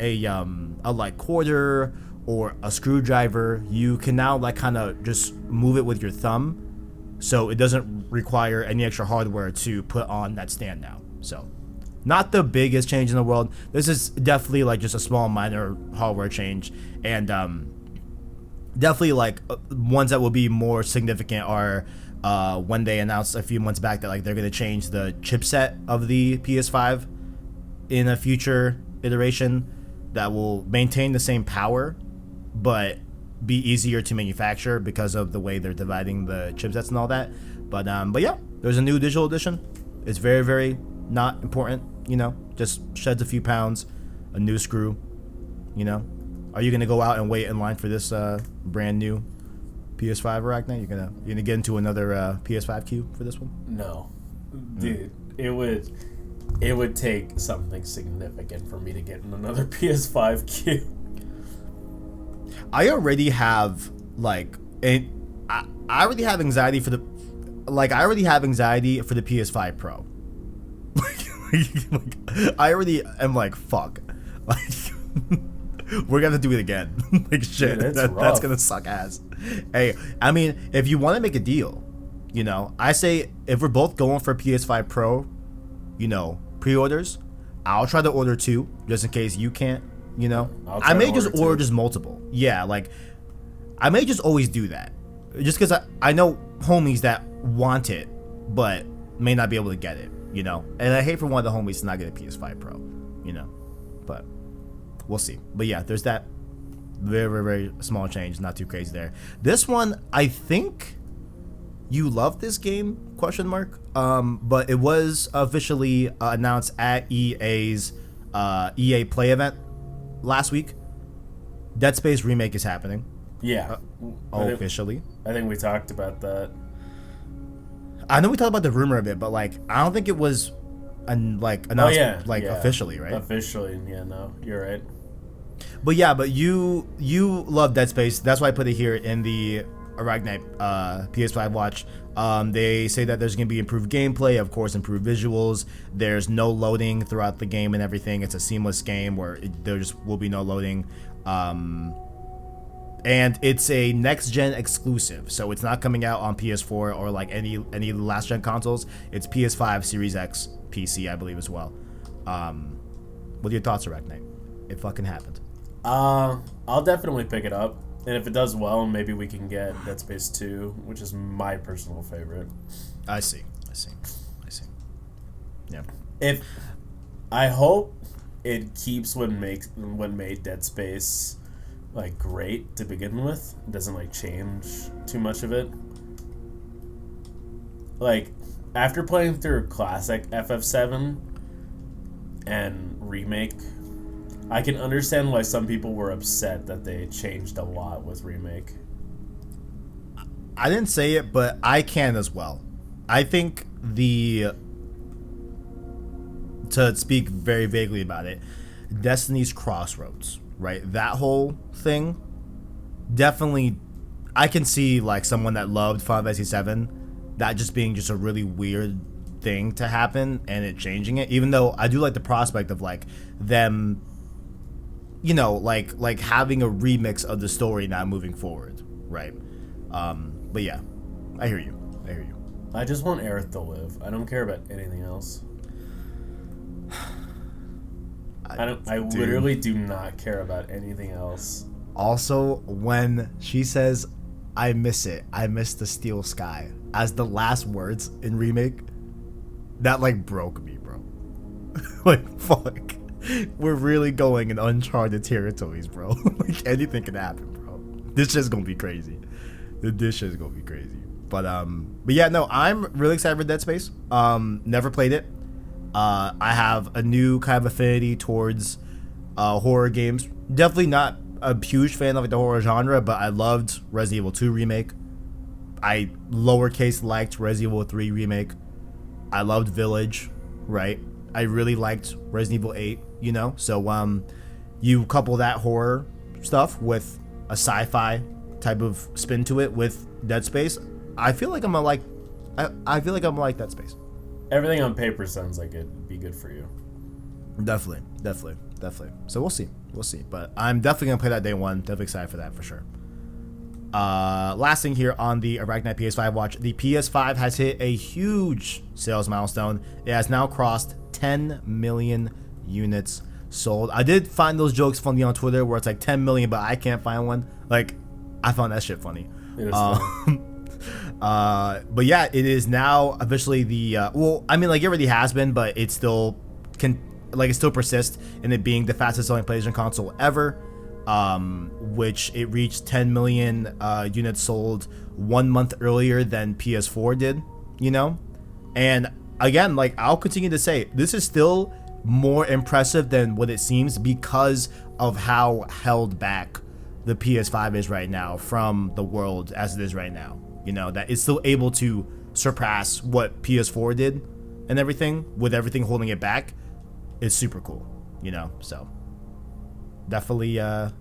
like quarter or a screwdriver. You can now like kind of just move it with your thumb, so it doesn't require any extra hardware to put on that stand now. So not the biggest change in the world. This is definitely like just a small minor hardware change, and definitely like ones that will be more significant are when they announced a few months back that like they're going to change the chipset of the PS5 in a future iteration that will maintain the same power but be easier to manufacture because of the way they're dividing the chipsets and all that. But yeah, there's a new digital edition. It's very, very not important, you know, just sheds a few pounds, a new screw, you know. Are you gonna go out and wait in line for this brand new PS5 Arachknight? You're gonna get into another PS5 queue for this one? No, dude, it would take something significant for me to get in another PS5 queue. I already have like I already have anxiety for the PS5 Pro. Like, I already am like, fuck. Like, we're gonna do it again. Like, shit, dude, that's gonna suck ass. Hey, I mean, if you want to make a deal, you know, I say if we're both going for PS5 Pro, you know, pre-orders, I'll try to order 2 just in case you can't. You know, I may just order just multiple. Yeah, like I may just always do that, just because I know homies that want it but may not be able to get it. You know, and I hate for one of the homies to not get a PS5 Pro. You know, but we'll see. But yeah, there's that very, very, very small change. Not too crazy there. This one, I think you love this game? ? But it was officially announced at EA's EA Play event last week. Dead Space remake is happening. Yeah. Officially. I think we talked about that. I know we talked about the rumor of it, but like I don't think it was announced officially, right? Officially, yeah, no, you're right. But yeah, but you love Dead Space. That's why I put it here in the Arachknight PS5 Watch. They say that there's going to be improved gameplay, of course, improved visuals. There's no loading throughout the game and everything. It's a seamless game where there just will be no loading. And it's a next-gen exclusive, so it's not coming out on PS4 or like any last-gen consoles. It's PS5, Series X, PC, I believe, as well. What are your thoughts, Arachknight? It fucking happened. I'll definitely pick it up. And if it does well, maybe we can get Dead Space 2, which is my personal favorite. I see. Yeah. I hope it keeps what made Dead Space like great to begin with. It doesn't like change too much of it. Like after playing through classic FF7 and remake, I can understand why some people were upset that they changed a lot with remake. I didn't say it, but I can as well. I think to speak very vaguely about it, Destiny's Crossroads, right? That whole thing, definitely, I can see like someone that loved Final Fantasy 7, that just being just a really weird thing to happen and it changing it. Even though I do like the prospect of like them, you know, like having a remix of the story now moving forward, right? But yeah, I hear you. I just want Aerith to live. I don't care about anything else. I literally do not care about anything else. Also, when she says, "I miss it. I miss the steel sky," as the last words in remake, that like broke me, bro. Like fuck. We're really going in uncharted territories, bro. Like anything can happen, bro. This shit's gonna be crazy. This shit's gonna be crazy. But yeah, no, I'm really excited for Dead Space. Never played it. I have a new kind of affinity towards horror games. Definitely not a huge fan of like the horror genre, but I loved Resident Evil 2 remake. I lowercase liked Resident Evil 3 remake. I loved Village, right? I really liked Resident Evil 8, you know? So you couple that horror stuff with a sci-fi type of spin to it with Dead Space, I feel like I'm gonna like Dead Space. Everything on paper sounds like it'd be good for you. Definitely. So we'll see. But I'm definitely gonna play that day one. Definitely excited for that for sure. Last thing here on the Arachknight PS5 Watch, the PS5 has hit a huge sales milestone. It has now crossed 10 million units sold. I did find those jokes funny on Twitter where it's like 10 million, but I can't find one. Like, I found that shit funny. It is funny. But yeah, it is now officially the well, I mean, like, it already has been, but it still it still persists in it being the fastest selling PlayStation console ever, which it reached 10 million units sold 1 month earlier than PS4 did, you know? And again, like, I'll continue to say, this is still more impressive than what it seems because of how held back the PS5 is right now from the world as it is right now. You know, that it's still able to surpass what PS4 did and everything, with everything holding it back. It's super cool, you know? So definitely a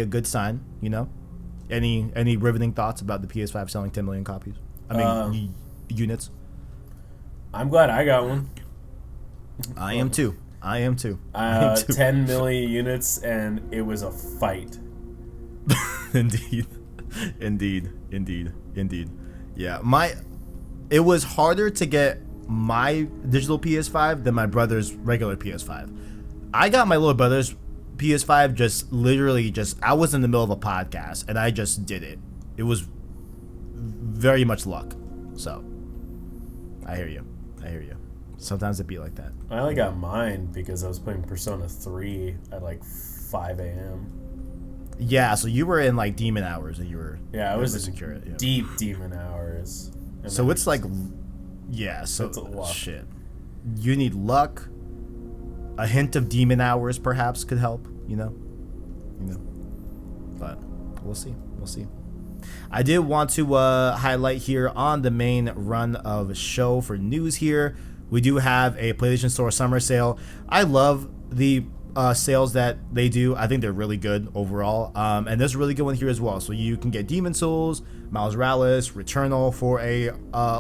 good sign, you know? Any riveting thoughts about the PS5 selling 10 million copies? I mean, units. I'm glad I got one. I am too. 10 million units, and it was a fight. Indeed. Yeah, it was harder to get my digital PS5 than my brother's regular PS5. I got my little brother's PS5 I was in the middle of a podcast and I just did it. It was very much luck. So I hear you. Sometimes it be like that. I only got mine because I was playing Persona 3 at like 5 a.m. Yeah, so you were in like demon hours and you were... Yeah, I was secure. Yeah. Deep demon hours. So it's like... Yeah, so... Shit. You need luck. A hint of demon hours perhaps could help, you know? But we'll see. I did want to highlight here on the main run of show for news here. We do have a PlayStation Store summer sale. I love the sales that they do. I think they're really good overall. And there's a really good one here as well. So you can get Demon Souls, Miles Morales, Returnal for a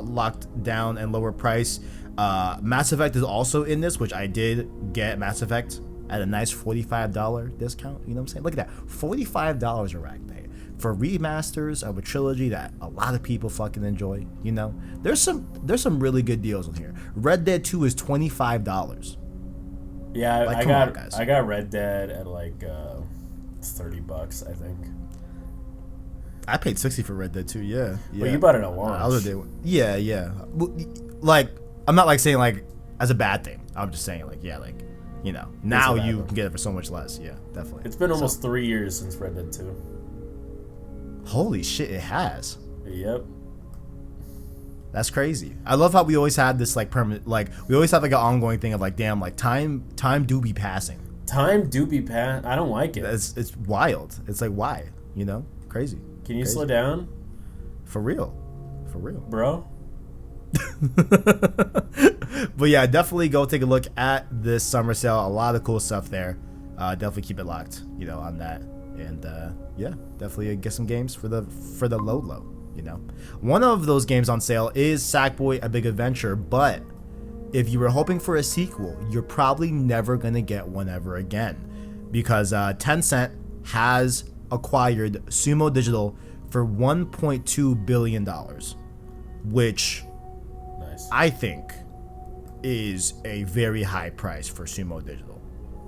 locked down and lower price. Mass Effect is also in this, which I did get Mass Effect at a nice $45 discount. You know what I'm saying? Look at that. $45 Arachknight for remasters of a trilogy that a lot of people fucking enjoy, you know? There's some really good deals in here. Red Dead 2 is $25. Yeah, like, I got Red Dead at like $30, I think. I paid $60 for Red Dead 2, yeah. But you bought it at launch. Yeah. Like, I'm not like saying like as a bad thing. I'm just saying like, yeah, like, you know, now you can get it for so much less. Yeah, definitely. It's been almost 3 years since Red Dead 2. Holy shit, it has. Yep. That's crazy. I love how we always had this like permanent, like we always have like an ongoing thing of like, damn, like time do be passing. I don't like it. It's wild. It's like, why? You know, crazy. Can you slow down? For real, bro. But yeah, definitely go take a look at this summer sale. A lot of cool stuff there. Definitely keep it locked, you know, on that. And yeah, definitely get some games for the low. You know, one of those games on sale is Sackboy: A Big Adventure, but if you were hoping for a sequel, you're probably never gonna get one ever again, because Tencent has acquired Sumo Digital for $1.2 billion, which nice. I think is a very high price for Sumo Digital.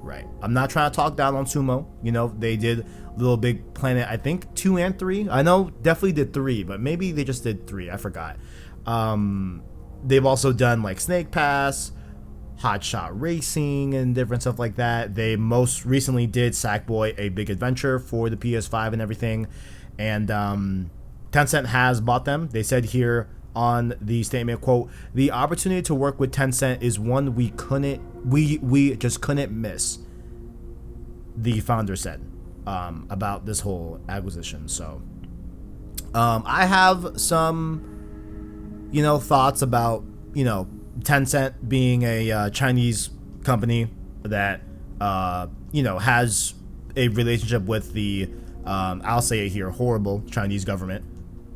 Right. I'm not trying to talk down on Sumo. You know, they did Little Big Planet, I think 2 and 3. I know definitely did 3, but maybe they just did 3. I forgot. They've also done like Snake Pass, Hot Shot Racing, and different stuff like that. They most recently did Sackboy: A Big Adventure for the PS5 and everything. And Tencent has bought them. They said here on the statement, quote, "The opportunity to work with Tencent is one we just couldn't miss," the founder said about this whole acquisition. So I have some, you know, thoughts about, you know, Tencent being a Chinese company that you know, has a relationship with the I'll say it here, horrible Chinese government.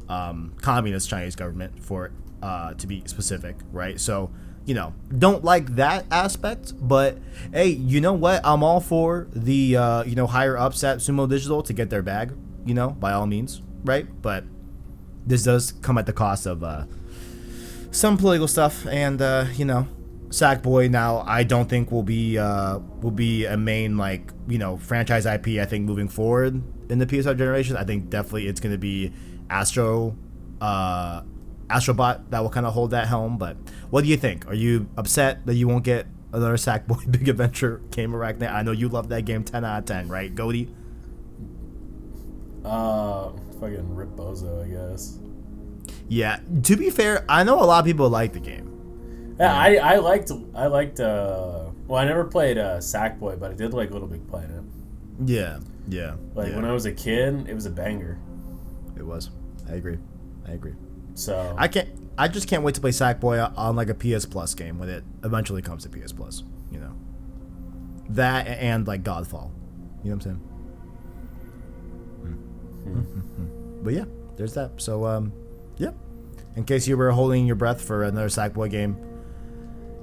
Communist Chinese government, for to be specific, right? So, you know, don't like that aspect, but hey, you know what? I'm all for the you know, higher ups at Sumo Digital to get their bag, you know, by all means, right? But this does come at the cost of some political stuff, and you know, Sackboy now I don't think will be a main like franchise IP. I think moving forward in the PS5 generation, I think definitely it's going to be Astrobot that will kind of hold that helm. But what do you think? Are you upset that you won't get another Sackboy Big Adventure game, Arachknight? I know you love that game. 10 out of 10, right, Goaty? Fucking Rip Bozo, I guess. Yeah. To be fair, I know a lot of people like the game. Yeah, I liked. Well, I never played Sackboy, but I did like Little Big Planet. Yeah. Like when I was a kid, it was a banger. It was. I agree. So I just can't wait to play Sackboy on like a PS Plus game when it eventually comes to PS Plus. That and like Godfall. You know what I'm saying? But yeah, there's that. So yeah. In case you were holding your breath for another Sackboy game,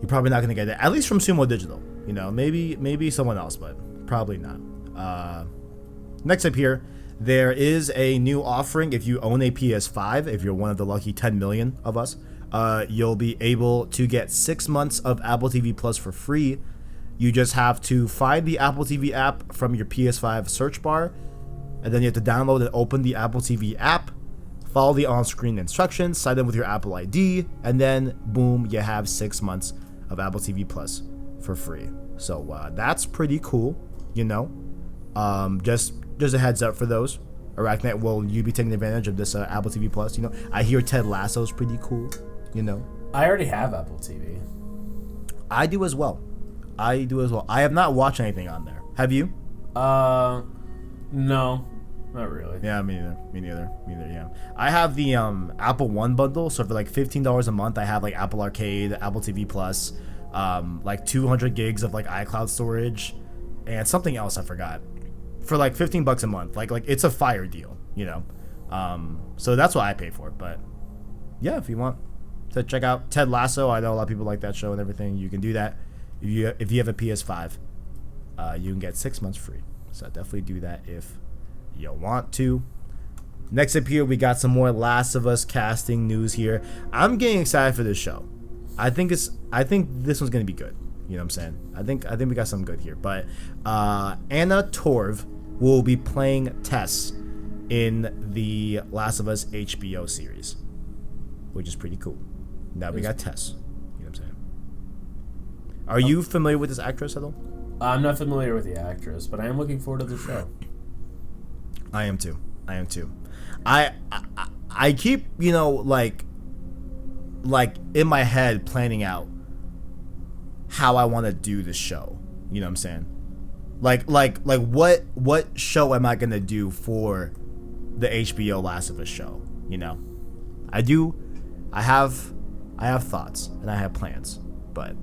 you're probably not gonna get it. At least from Sumo Digital. Maybe someone else, but probably not. Next up here, there is a new offering. If you own a PS5, if you're one of the lucky 10 million of us, you'll be able to get 6 months of Apple TV Plus for free. You just have to find the Apple TV app from your PS5 search bar, and then you have to download and open the Apple TV app, follow the on-screen instructions, sign in with your Apple ID, and then boom, you have 6 months of Apple TV Plus for free. So that's pretty cool, Just a heads up for those. Arachknight, will you be taking advantage of this Apple TV Plus? I hear Ted Lasso's pretty cool. I already have Apple TV. I do as well. I have not watched anything on there. Have you? No, not really. Yeah, me neither. Yeah, I have the Apple One bundle. So for like $15 a month, I have like Apple Arcade, Apple TV Plus, like 200 gigs of like iCloud storage, and something else I forgot. For like $15 a month, like it's a fire deal, So that's what I pay for. But yeah, if you want to check out Ted Lasso, I know a lot of people like that show and everything. You can do that. If you have a PS5, you can get 6 months free. So definitely do that if you want to. Next up here, we got some more Last of Us casting news here. I'm getting excited for this show. I think this one's gonna be good. You know what I'm saying? I think we got something good here. But Anna Torv will be playing Tess in the Last of Us HBO series, which is pretty cool. Now we got Tess. You know what I'm saying? Are you familiar with this actress at all? I'm not familiar with the actress, but I am looking forward to the show. I am too. I keep like in my head planning out how I want to do the show. You know what I'm saying? Like what show am I gonna do for the HBO Last of Us show? I have thoughts and I have plans, but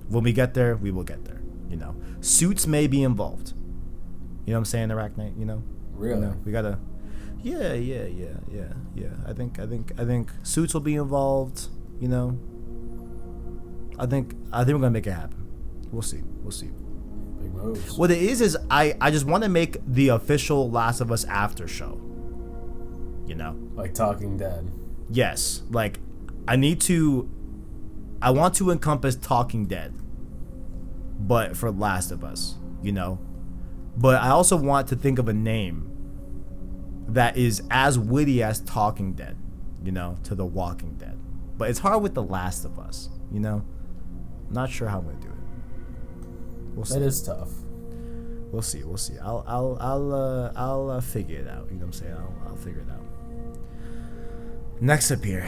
when we get there, we will get there. Suits may be involved. You know what I'm saying, Arachknight? Really? We gotta. Yeah. I think Suits will be involved. I think we're gonna make it happen. We'll see. Big moves. What it is I just want to make the official Last of Us after show. Like Talking Dead. Yes, like I want to encompass Talking Dead, but for Last of Us, But I also want to think of a name that is as witty as Talking Dead, to The Walking Dead. But it's hard with The Last of Us, Not sure how I'm gonna do it. We'll see. That is tough. We'll see. I'll figure it out. You know what I'm saying? I'll figure it out. Next up here,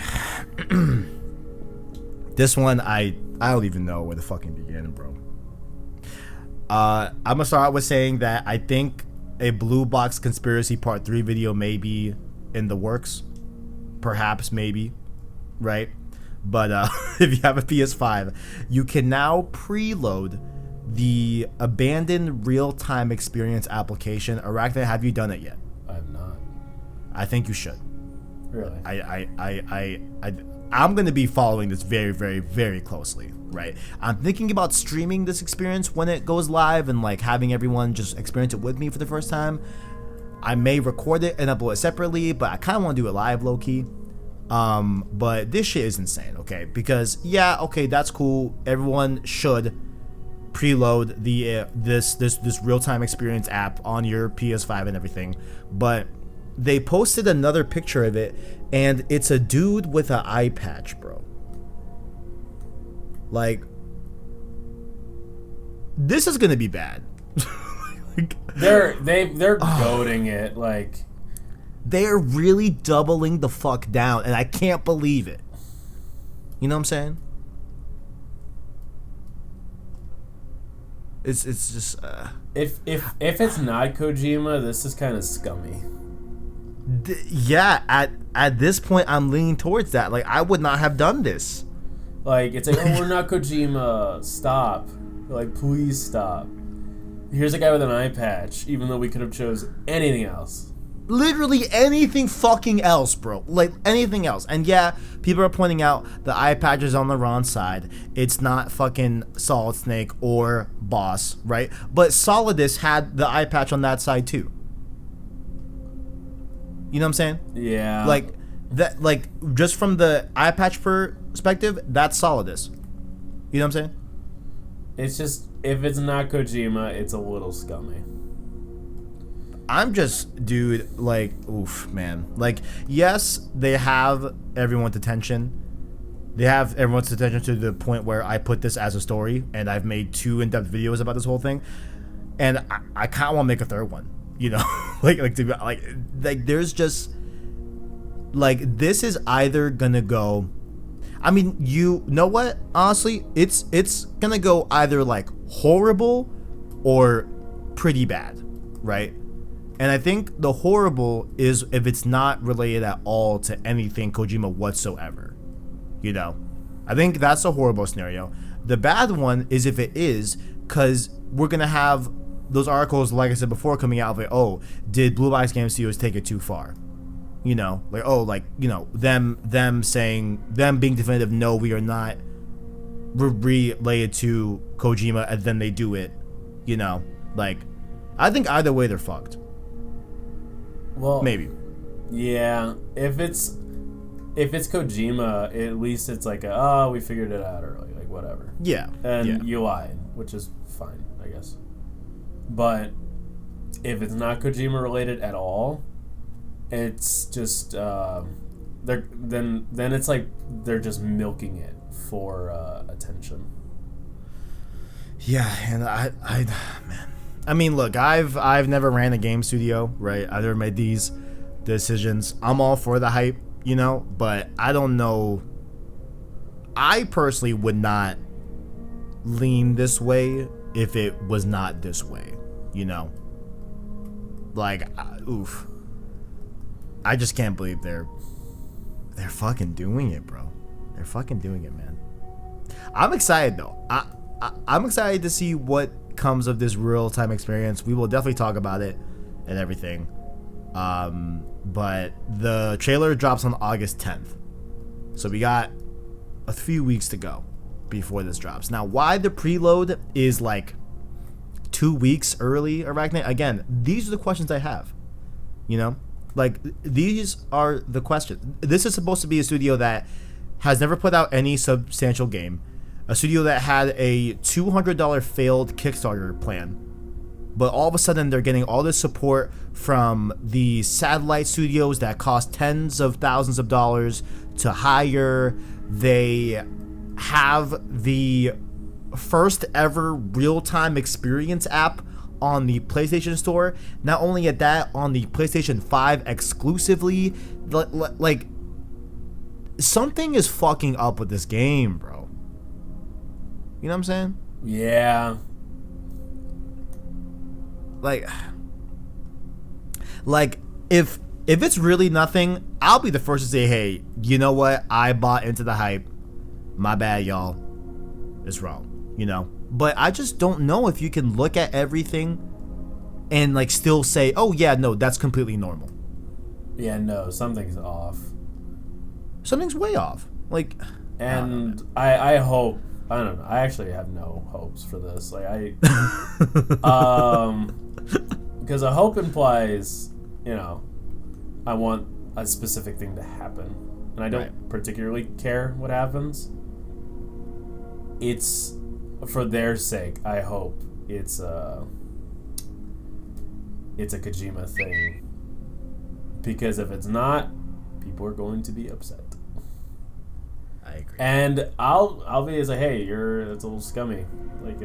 this one I don't even know where to fucking begin, bro. I'm gonna start out with saying that I think a Blue Box Conspiracy Part 3 video may be in the works. Perhaps, maybe, right? But if you have a PS5, you can now preload the Abandoned Real-Time Experience application. Arachknight, have you done it yet? I have not. I think you should. Really? I'm going to be following this very, very, very closely, right? I'm thinking about streaming this experience when it goes live and like having everyone just experience it with me for the first time. I may record it and upload it separately, but I kind of want to do it live, low-key. But this shit is insane, okay? Because yeah, okay, that's cool. Everyone should preload the this real-time experience app on your PS5 and everything. But they posted another picture of it, and it's a dude with an eye patch, bro. Like, this is gonna be bad. Like, they're goading it, like. They're really doubling the fuck down, and I can't believe it. You know what I'm saying? It's just if it's not Kojima, this is kind of scummy. Yeah, at this point I'm leaning towards that. Like, I would not have done this. Like, it's like, oh, we're not Kojima, stop. Like, please stop. Here's a guy with an eye patch, even though we could have chose anything else. Literally anything fucking else, bro. Like, anything else. And yeah, people are pointing out the eye patch is on the wrong side. It's not fucking Solid Snake or Boss, right? But Solidus had the eye patch on that side too. You know what I'm saying? Yeah. Like, that, like, just from the eye patch perspective, that's Solidus. You know what I'm saying? It's just, if it's not Kojima, it's a little scummy. I'm just, dude, like, oof, man. Like, yes, they have everyone's attention. They have everyone's attention to the point where I put this as a story, and I've made 2 in-depth videos about this whole thing. And I kind of want to make a 3rd one, you know? like, there's just, like, this is either gonna go, I mean, you know what? Honestly, it's gonna go either, like, horrible or pretty bad, right? And I think the horrible is if it's not related at all to anything Kojima whatsoever. You know? I think that's a horrible scenario. The bad one is if it is, because we're going to have those articles, like I said before, coming out of it, oh, did Blue Box Game Studios take it too far? You know? Like, oh, like, you know, them saying, them being definitive, no, we are not related to Kojima, and then they do it. You know? Like, I think either way they're fucked. Well, maybe. Yeah, if it's Kojima, at least it's like we figured it out early, like whatever. Yeah. And you lied, which is fine, I guess. But if it's not Kojima related at all, it's just then it's like they're just milking it for attention. Yeah, and I man. I mean, look, I've never ran a game studio, right? I've never made these decisions. I'm all for the hype, you know, but I don't know. I personally would not lean this way if it was not this way, you know? Like, oof. I just can't believe they're fucking doing it, bro. They're fucking doing it, man. I'm excited, though. I'm excited to see what comes of this real-time experience. We will definitely talk about it and everything. But the trailer drops on August 10th. So we got a few weeks to go before this drops. Now, why the preload is like 2 weeks early, Arachknight? Again, these are the questions I have. You know? Like, these are the questions. This is supposed to be a studio that has never put out any substantial game. A studio that had a $200 failed Kickstarter plan. But all of a sudden, they're getting all this support from the satellite studios that cost tens of thousands of dollars to hire. They have the first ever real-time experience app on the PlayStation Store. Not only at that, on the PlayStation 5 exclusively. Like, something is fucking up with this game, bro. You know what I'm saying? Yeah. Like if it's really nothing, I'll be the first to say, hey, you know what? I bought into the hype. My bad, y'all. It's wrong, you know? But I just don't know if you can look at everything and like still say, oh yeah, no, that's completely normal. Yeah, no, something's off. Something's way off. Like, and I hope, I don't know, I actually have no hopes for this. Like, because a hope implies, you know, I want a specific thing to happen. and I don't particularly care what happens. It's for their sake. I hope it's a Kojima thing, because if it's not, people are going to be upset. I agree. And I'll be like, hey, that's a little scummy. Like,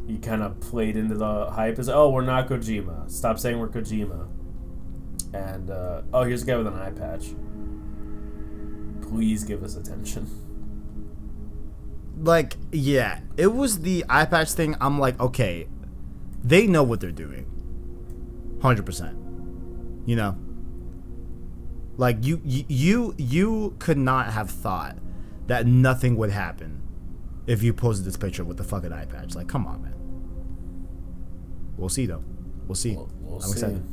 he kind of played into the hype as, oh, we're not Kojima. Stop saying we're Kojima. And oh, here's a guy with an eye patch. Please give us attention. Like, yeah, it was the eye patch thing. I'm like, okay, they know what they're doing. 100%. You know? Like, you could not have thought that nothing would happen if you posted this picture with the fucking eye patch. Like, come on, man. We'll see, though. We'll see. We'll I'm excited.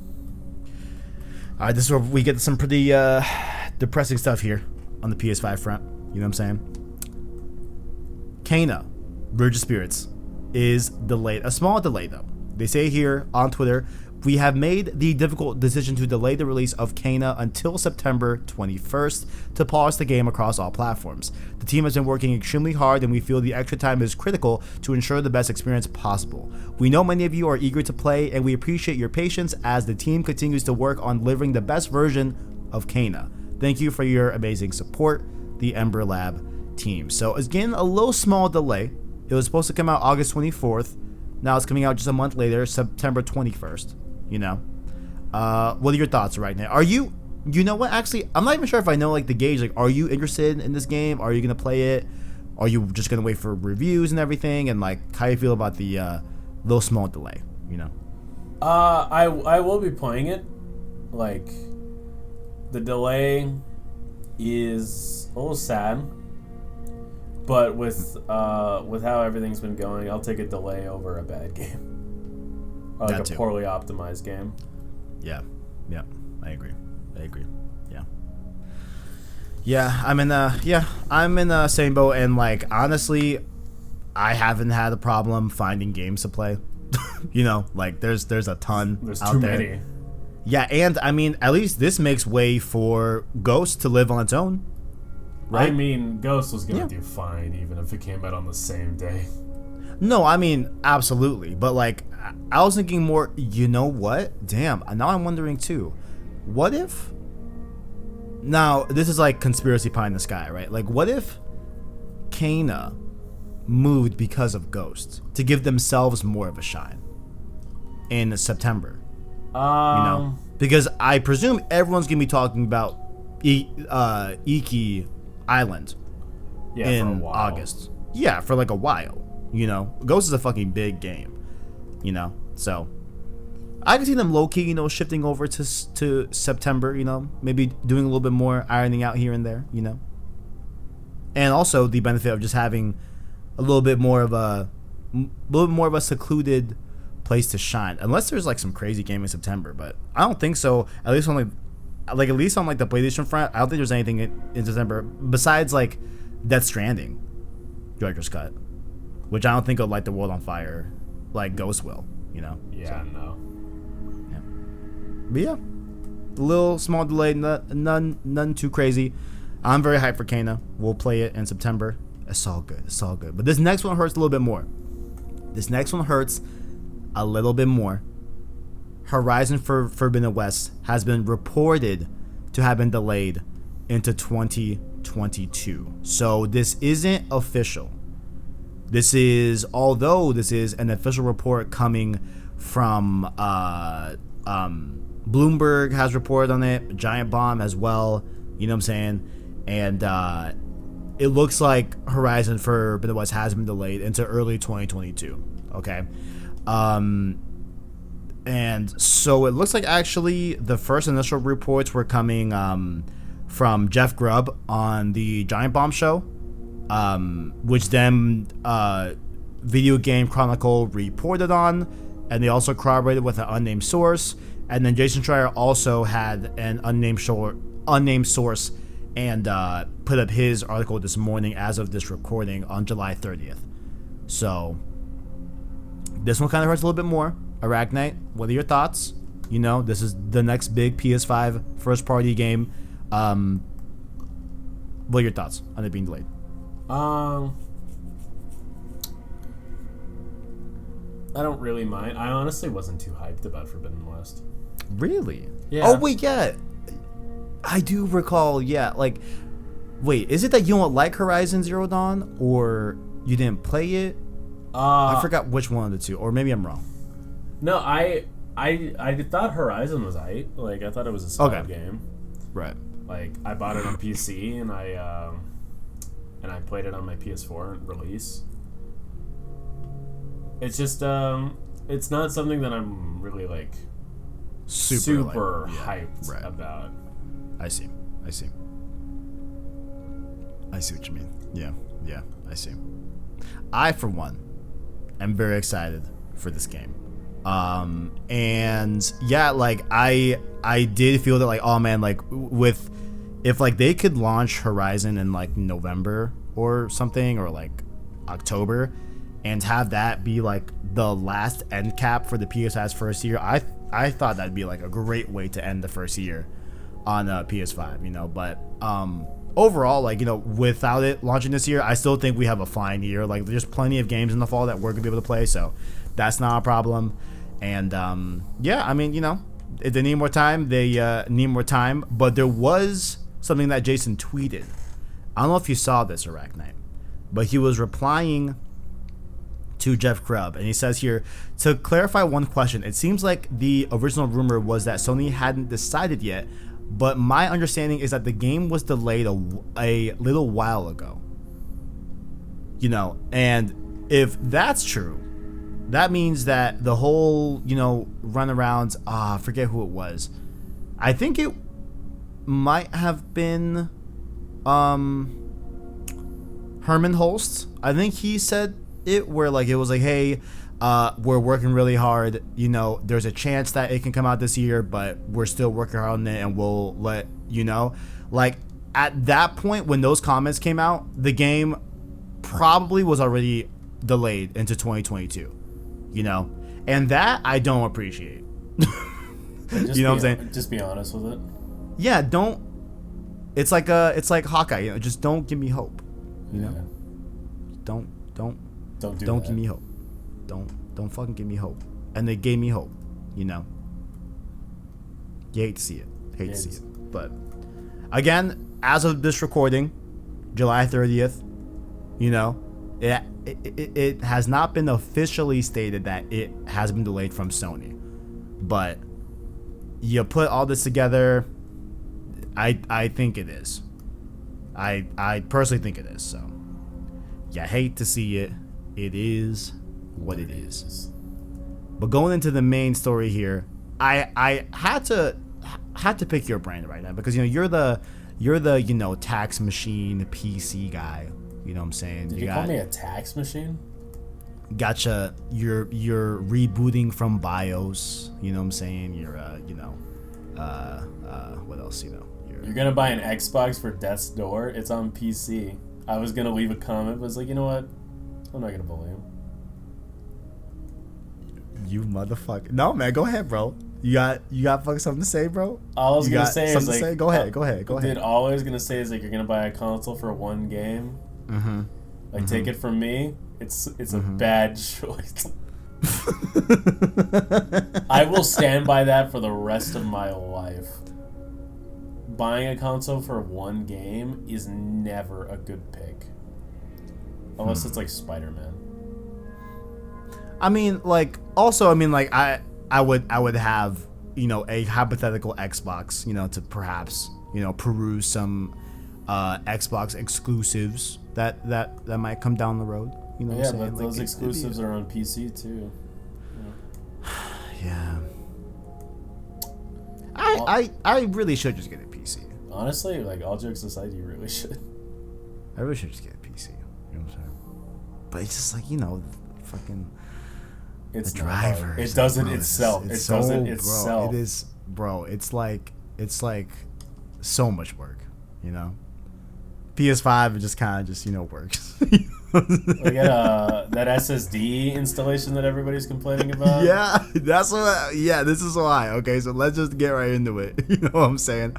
All right, this is where we get some pretty depressing stuff here on the PS5 front. You know what I'm saying? Kena, Bridge of Spirits, is delayed. A small delay, though. They say here on Twitter, we have made the difficult decision to delay the release of Kena until September 21st to polish the game across all platforms. The team has been working extremely hard, and we feel the extra time is critical to ensure the best experience possible. We know many of you are eager to play, and we appreciate your patience as the team continues to work on delivering the best version of Kena. Thank you for your amazing support, the Ember Lab team. So again, a little small delay. It was supposed to come out August 24th. Now it's coming out just a month later, September 21st. You know, what are your thoughts right now? Are you know what? Actually, I'm not even sure if I know like the gauge. Like, are you interested in this game? Are you gonna play it? Are you just gonna wait for reviews and everything? And like, how you feel about the little small delay? You know, I will be playing it. Like, the delay is a little sad, but with how everything's been going, I'll take a delay over a bad game. Or like a poorly optimized game. Yeah, I agree. Yeah, I'm in the same boat, and like honestly, I haven't had a problem finding games to play. You know, like there's a ton out too there. Many. Yeah, and I mean, at least this makes way for Ghost to live on its own. Right? I mean, Ghost was gonna do fine even if it came out on the same day. No, I mean, absolutely. But, like, I was thinking more, you know what? Damn, now I'm wondering, too. What if... Now, this is, like, conspiracy pie in the sky, right? Like, what if Kena moved because of Ghost to give themselves more of a shine in September? You know? Because I presume everyone's going to be talking about Iki Island in August. Yeah, for, like, a while. You know, Ghost is a fucking big game, you know, so I can see them low-key, you know, shifting over to September, you know, maybe doing a little bit more ironing out here and there, you know, and also the benefit of just having a little bit more of a secluded place to shine, unless there's like some crazy game in September, but I don't think so. At least on the PlayStation front, I don't think there's anything in September besides like Death Stranding, Director's Cut. Which I don't think will light the world on fire like Ghost will, you know? Yeah, so. No. Yeah. But yeah, a little small delay, none too crazy. I'm very hyped for Kena. We'll play it in September. It's all good. But this next one hurts a little bit more. Horizon Forbidden West has been reported to have been delayed into 2022. So this isn't official. Although this is an official report coming from Bloomberg has reported on it, Giant Bomb as well, you know what I'm saying? And it looks like Horizon Forbidden West has been delayed into early 2022, okay? And so it looks like actually the first initial reports were coming from Jeff Grubb on the Giant Bomb show. Which then Video Game Chronicle reported on, and they also corroborated with an unnamed source. And then Jason Schreier also had an unnamed source and put up his article this morning as of this recording on July 30th. So this one kind of hurts a little bit more. Arachknight, what are your thoughts? You know, this is the next big PS5 first party game What are your thoughts on it being delayed? I don't really mind. I honestly wasn't too hyped about Forbidden West. Really? Yeah. Oh wait, yeah. I do recall. Yeah, like, wait, is it that you don't like Horizon Zero Dawn, or you didn't play it? I forgot which one of the two, or maybe I'm wrong. No, I thought Horizon was aight. Like, I thought it was a solid game. Right. Like, I bought it on PC and I played it on my PS4 release. It's just it's not something that I'm really like super hyped about. I see what you mean. Yeah, I see. I, for one, am very excited for this game. And yeah, like I did feel that, like, oh man, like if like they could launch Horizon in like November or something, or like October, and have that be like the last end cap for the PS5's first year, I thought that'd be like a great way to end the first year on PS5, you know. But overall, like, you know, without it launching this year, I still think we have a fine year. Like, there's plenty of games in the fall that we're gonna be able to play, so that's not a problem. And yeah, I mean, you know, if they need more time, they need more time. But there was something that Jason tweeted. I don't know if you saw this, Arachknight, but he was replying to Jeff Grubb, and he says here, to clarify one question, it seems like the original rumor was that Sony hadn't decided yet, but my understanding is that the game was delayed a little while ago. You know, and if that's true, that means that the whole, you know, runarounds, I forget who it was. I think it might have been Herman Holst. I think he said it, where like it was like, hey, we're working really hard, you know, there's a chance that it can come out this year, but we're still working hard on it, and we'll let you know. Like, at that point when those comments came out, the game probably was already delayed into 2022, you know, and that I don't appreciate. You know what I'm saying? Just be honest with it. Yeah, don't. It's like Hawkeye, you know, just don't give me hope, you know. Don't give me hope. Don't fucking give me hope. And they gave me hope, you know. You hate to see it. Hate to see it. But again, as of this recording, July 30th, you know, it has not been officially stated that it has been delayed from Sony. But you put all this together, I think it is. I personally think it is. So you hate to see it. It is what it is. But going into the main story here, I had to pick your brain right now, because, you know, you're the you know, tax machine PC guy. You know what I'm saying? Did you call me a tax machine? Gotcha. You're rebooting from BIOS. You know what I'm saying? You're you know, what else? You know, you're gonna buy an Xbox for Death's Door. It's on PC. I was gonna leave a comment, but I was like, you know what? I'm not gonna bully him. You motherfucker! No, man, go ahead, bro. You got fucking something to say, bro? All I was gonna say is like, go ahead. Dude, all I was gonna say is like, you're gonna buy a console for one game. Mm-hmm. Like, take it from me, it's a bad choice. I will stand by that for the rest of my life. Buying a console for one game is never a good pick. Unless it's like Spider-Man. I mean, like, also, I mean, like, I would have, you know, a hypothetical Xbox, you know, to perhaps, you know, peruse some Xbox exclusives that might come down the road. You know what I'm saying? But those exclusives are on PC too. Yeah. I really should just get a PC. Honestly, like, all jokes aside, you really should. I really should just get a PC. You know what I'm saying? But it's just like, you know, fucking it's the drivers. It doesn't itself. It doesn't itself. It is, bro. It's like so much work, you know. PS5, it just kind of just, you know, works. You know We got that SSD installation that everybody's complaining about. Yeah, that's what. Yeah, this is why. Okay, so let's just get right into it. You know what I'm saying?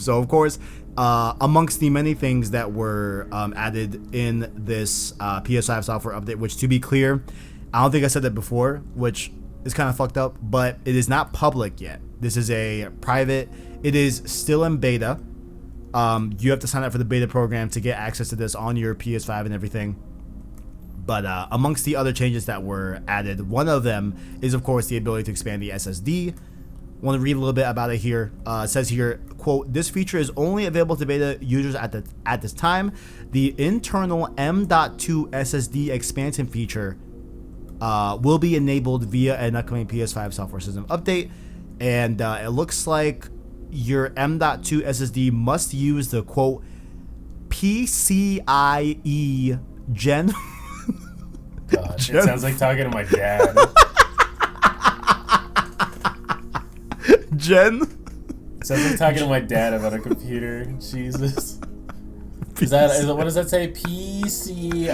So of course, amongst the many things that were added in this PS5 software update, which to be clear, I don't think I said that before, which is kind of fucked up, but it is not public yet. This is a private. It is still in beta. You have to sign up for the beta program to get access to this on your PS5 and everything. But amongst the other changes that were added, one of them is, of course, the ability to expand the SSD. Want to read a little bit about it here. It says here, quote, "This feature is only available to beta users at this time. The internal M.2 SSD expansion feature will be enabled via an upcoming PS5 software system update. And it looks like your M.2 SSD must use the, quote, PCIe Gen..." God, it sounds like talking to my dad. Sounds like talking to my dad about a computer. Jesus. What does that say? PCIe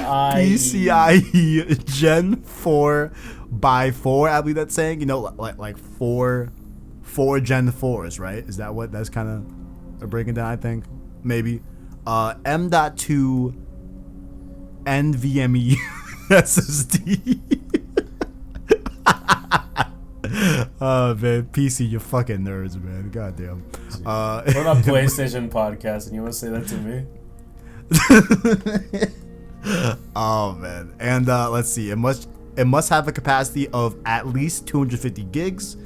Gen 4x4, I believe that's saying. You know, like four Gen 4s, right? Is that what that's kind of breaking down, I think? Maybe. M.2 NVMe SSD. Oh man, PC, you fucking nerds, man. Goddamn. We're on a PlayStation podcast, and you want to say that to me? Oh man, and let's see. It must have a capacity of at least 250 gigs,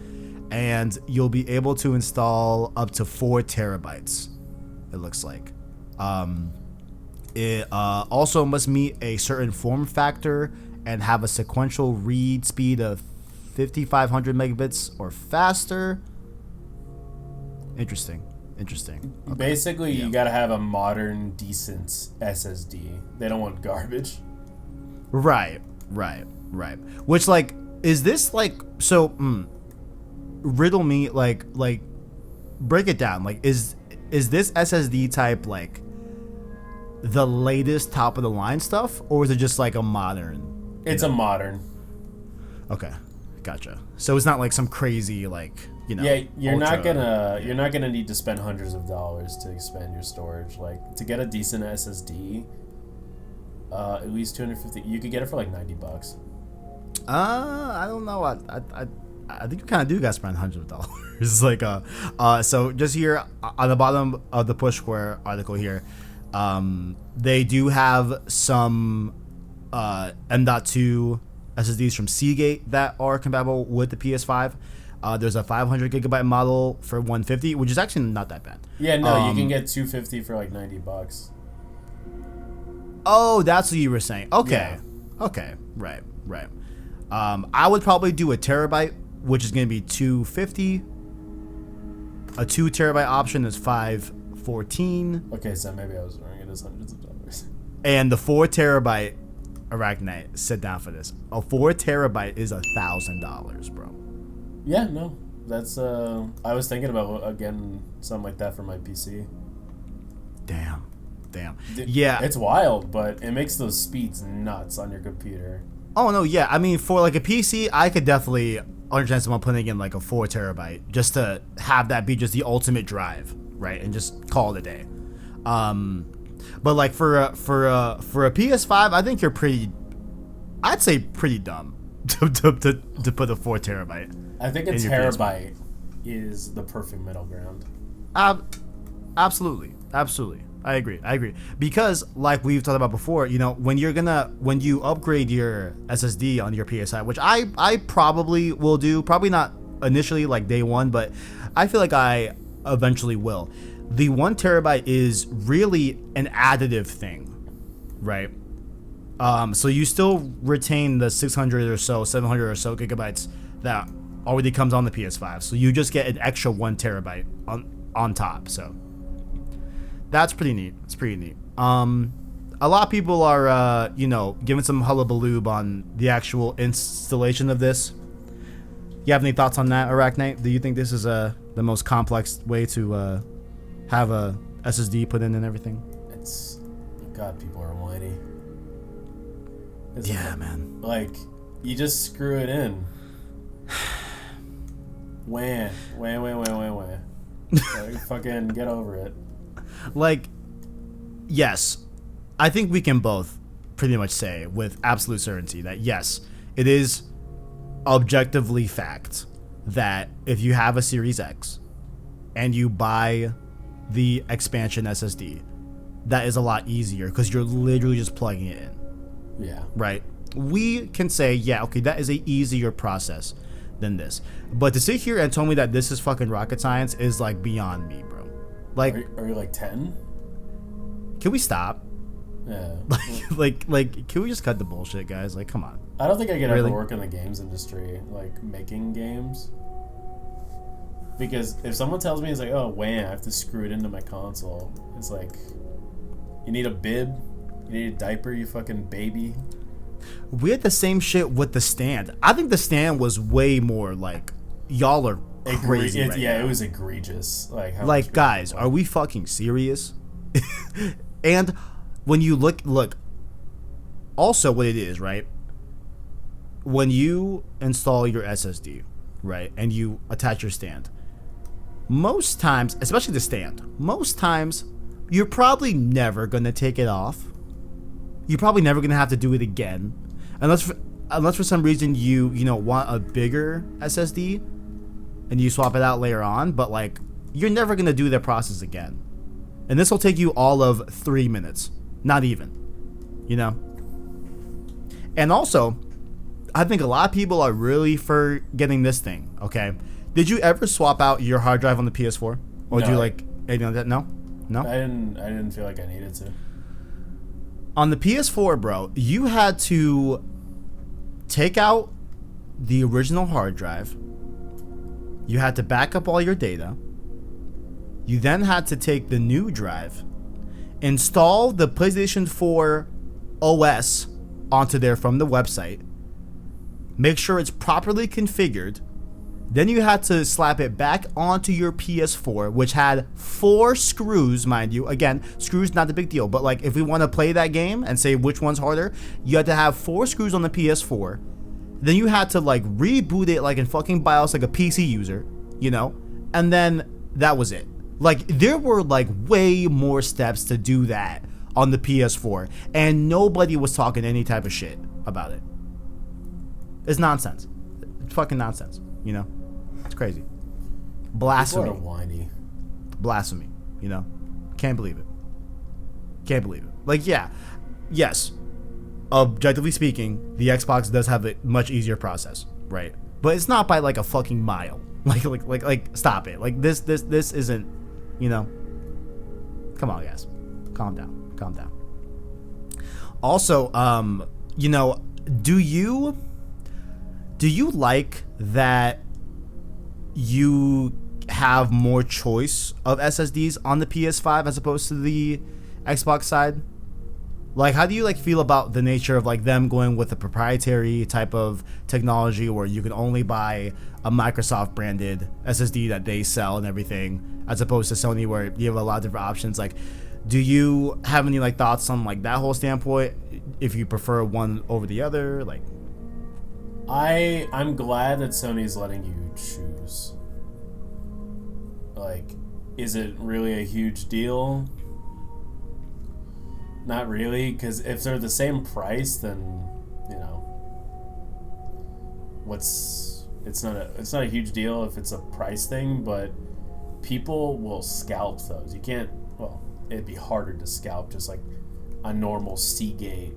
and you'll be able to install up to 4 terabytes. It looks like. It also must meet a certain form factor and have a sequential read speed of 5,500 megabits or faster. Interesting. Okay. Basically, you gotta have a modern, decent SSD. They don't want garbage. Right. Which, like, is this like so? Riddle me, like, break it down. Like, is this SSD type like the latest top of the line stuff, or is it just like a modern? It's a modern. Okay, gotcha. So it's not like some crazy, like, you know. Yeah, you're not gonna need to spend hundreds of dollars to expand your storage. Like, to get a decent SSD, at least 250. You could get it for like $90. I don't know. I think you kind of do guys spend hundreds of dollars. It's like so just here on the bottom of the Push Square article here, they do have some M.2 SSDs from Seagate that are compatible with the PS5. There's a 500 gigabyte model for $150, which is actually not that bad. Yeah, no, you can get 250 for like $90. Oh, that's what you were saying. Okay. Yeah. Okay. Right. I would probably do a terabyte, which is going to be $250. A 2 terabyte option is $514. Okay, so maybe I was wrong. It is hundreds of dollars. And the 4 terabyte Arachknight, sit down for this. A 4 terabyte is $1,000, bro. Yeah, no, that's I was thinking about getting something like that for my PC. Damn. Yeah, it's wild, but it makes those speeds nuts on your computer. Oh no, yeah. I mean, for like a PC, I could definitely understand someone putting in like a 4 terabyte just to have that be just the ultimate drive, right? And just call it a day. But like for a PS5, I think you're pretty. I'd say pretty dumb to put a 4 terabyte. I think a terabyte is the perfect middle ground. Absolutely. I agree. Because like we've talked about before, you know, when you upgrade your SSD on your PS5, which I probably will do, probably not initially like day one, but I feel like I eventually will. The 1 terabyte is really an additive thing, right? So you still retain the 600 or so, 700 or so gigabytes that already comes on the PS5. So you just get an extra 1 terabyte on top. So that's pretty neat. It's pretty neat. A lot of people are, giving some hullabaloo on the actual installation of this. You have any thoughts on that, Arachknight? Do you think this is the most complex way to have a SSD put in and everything? God, people are whiny. Yeah, man. Like, you just screw it in. Wham. Like, fucking get over it. Like, yes, I think we can both pretty much say with absolute certainty that yes, it is objectively fact that if you have a Series X and you buy the expansion SSD, that is a lot easier because you're literally just plugging it in. Yeah. Right? We can say, yeah, okay, that is a easier process than this. But to sit here and tell me that this is fucking rocket science is like beyond me, bro. Like, are you like 10? Can we stop? Yeah. Like, can we just cut the bullshit, guys? Like, come on. I don't think I could ever work in the games industry, like making games. Because if someone tells me it's like, oh, wham, I have to screw it into my console, it's like, you need a bib, you need a diaper, you fucking baby. We had the same shit with the stand. I think the stand was way more like, y'all are crazy. It was egregious. Like guys, are we fucking serious? And when you look, also what it is, right? When you install your SSD, right, and you attach your stand, most times, especially the stand, most times you're probably never gonna take it off. You're probably never gonna have to do it again, unless for some reason you want a bigger SSD and you swap it out later on. But like, you're never gonna do that process again, and this will take you all of 3 minutes, not even, And also, I think a lot of people are really forgetting this thing. Okay, did you ever swap out your hard drive on the PS4, or do you like anything like that? No. I didn't feel like I needed to. On the PS4, bro, you had to take out the original hard drive. You had to back up all your data. You then had to take the new drive, install the PlayStation 4 OS onto there from the website, make sure it's properly configured. Then you had to slap it back onto your PS4, which had 4 screws, mind you. Again, screws not the big deal, but like if we want to play that game and say which one's harder, you had to have 4 screws on the PS4. Then you had to like reboot it like in fucking BIOS like a PC user, and then that was it. Like there were like way more steps to do that on the PS4, and nobody was talking any type of shit about it. It's nonsense. It's fucking nonsense, It's crazy. Blasphemy. People are whiny. Blasphemy, Can't believe it. Like, yeah. Yes. Objectively speaking, the Xbox does have a much easier process, right? But it's not by like a fucking mile. Like stop it. Like this isn't, Come on, guys. Calm down. Also, do you like that you have more choice of SSDs on the PS5 as opposed to the Xbox side? Like, how do you feel about the nature of them going with a proprietary type of technology where you can only buy a Microsoft branded SSD that they sell and everything, as opposed to Sony where you have a lot of different options? Like, do you have any thoughts on that whole standpoint? If you prefer one over the other, I'm glad that Sony's letting you choose. Is it really a huge deal? Not really, because if they're the same price, then it's not a huge deal if it's a price thing, but people will scalp those. You can't. Well, it'd be harder to scalp just like a normal Seagate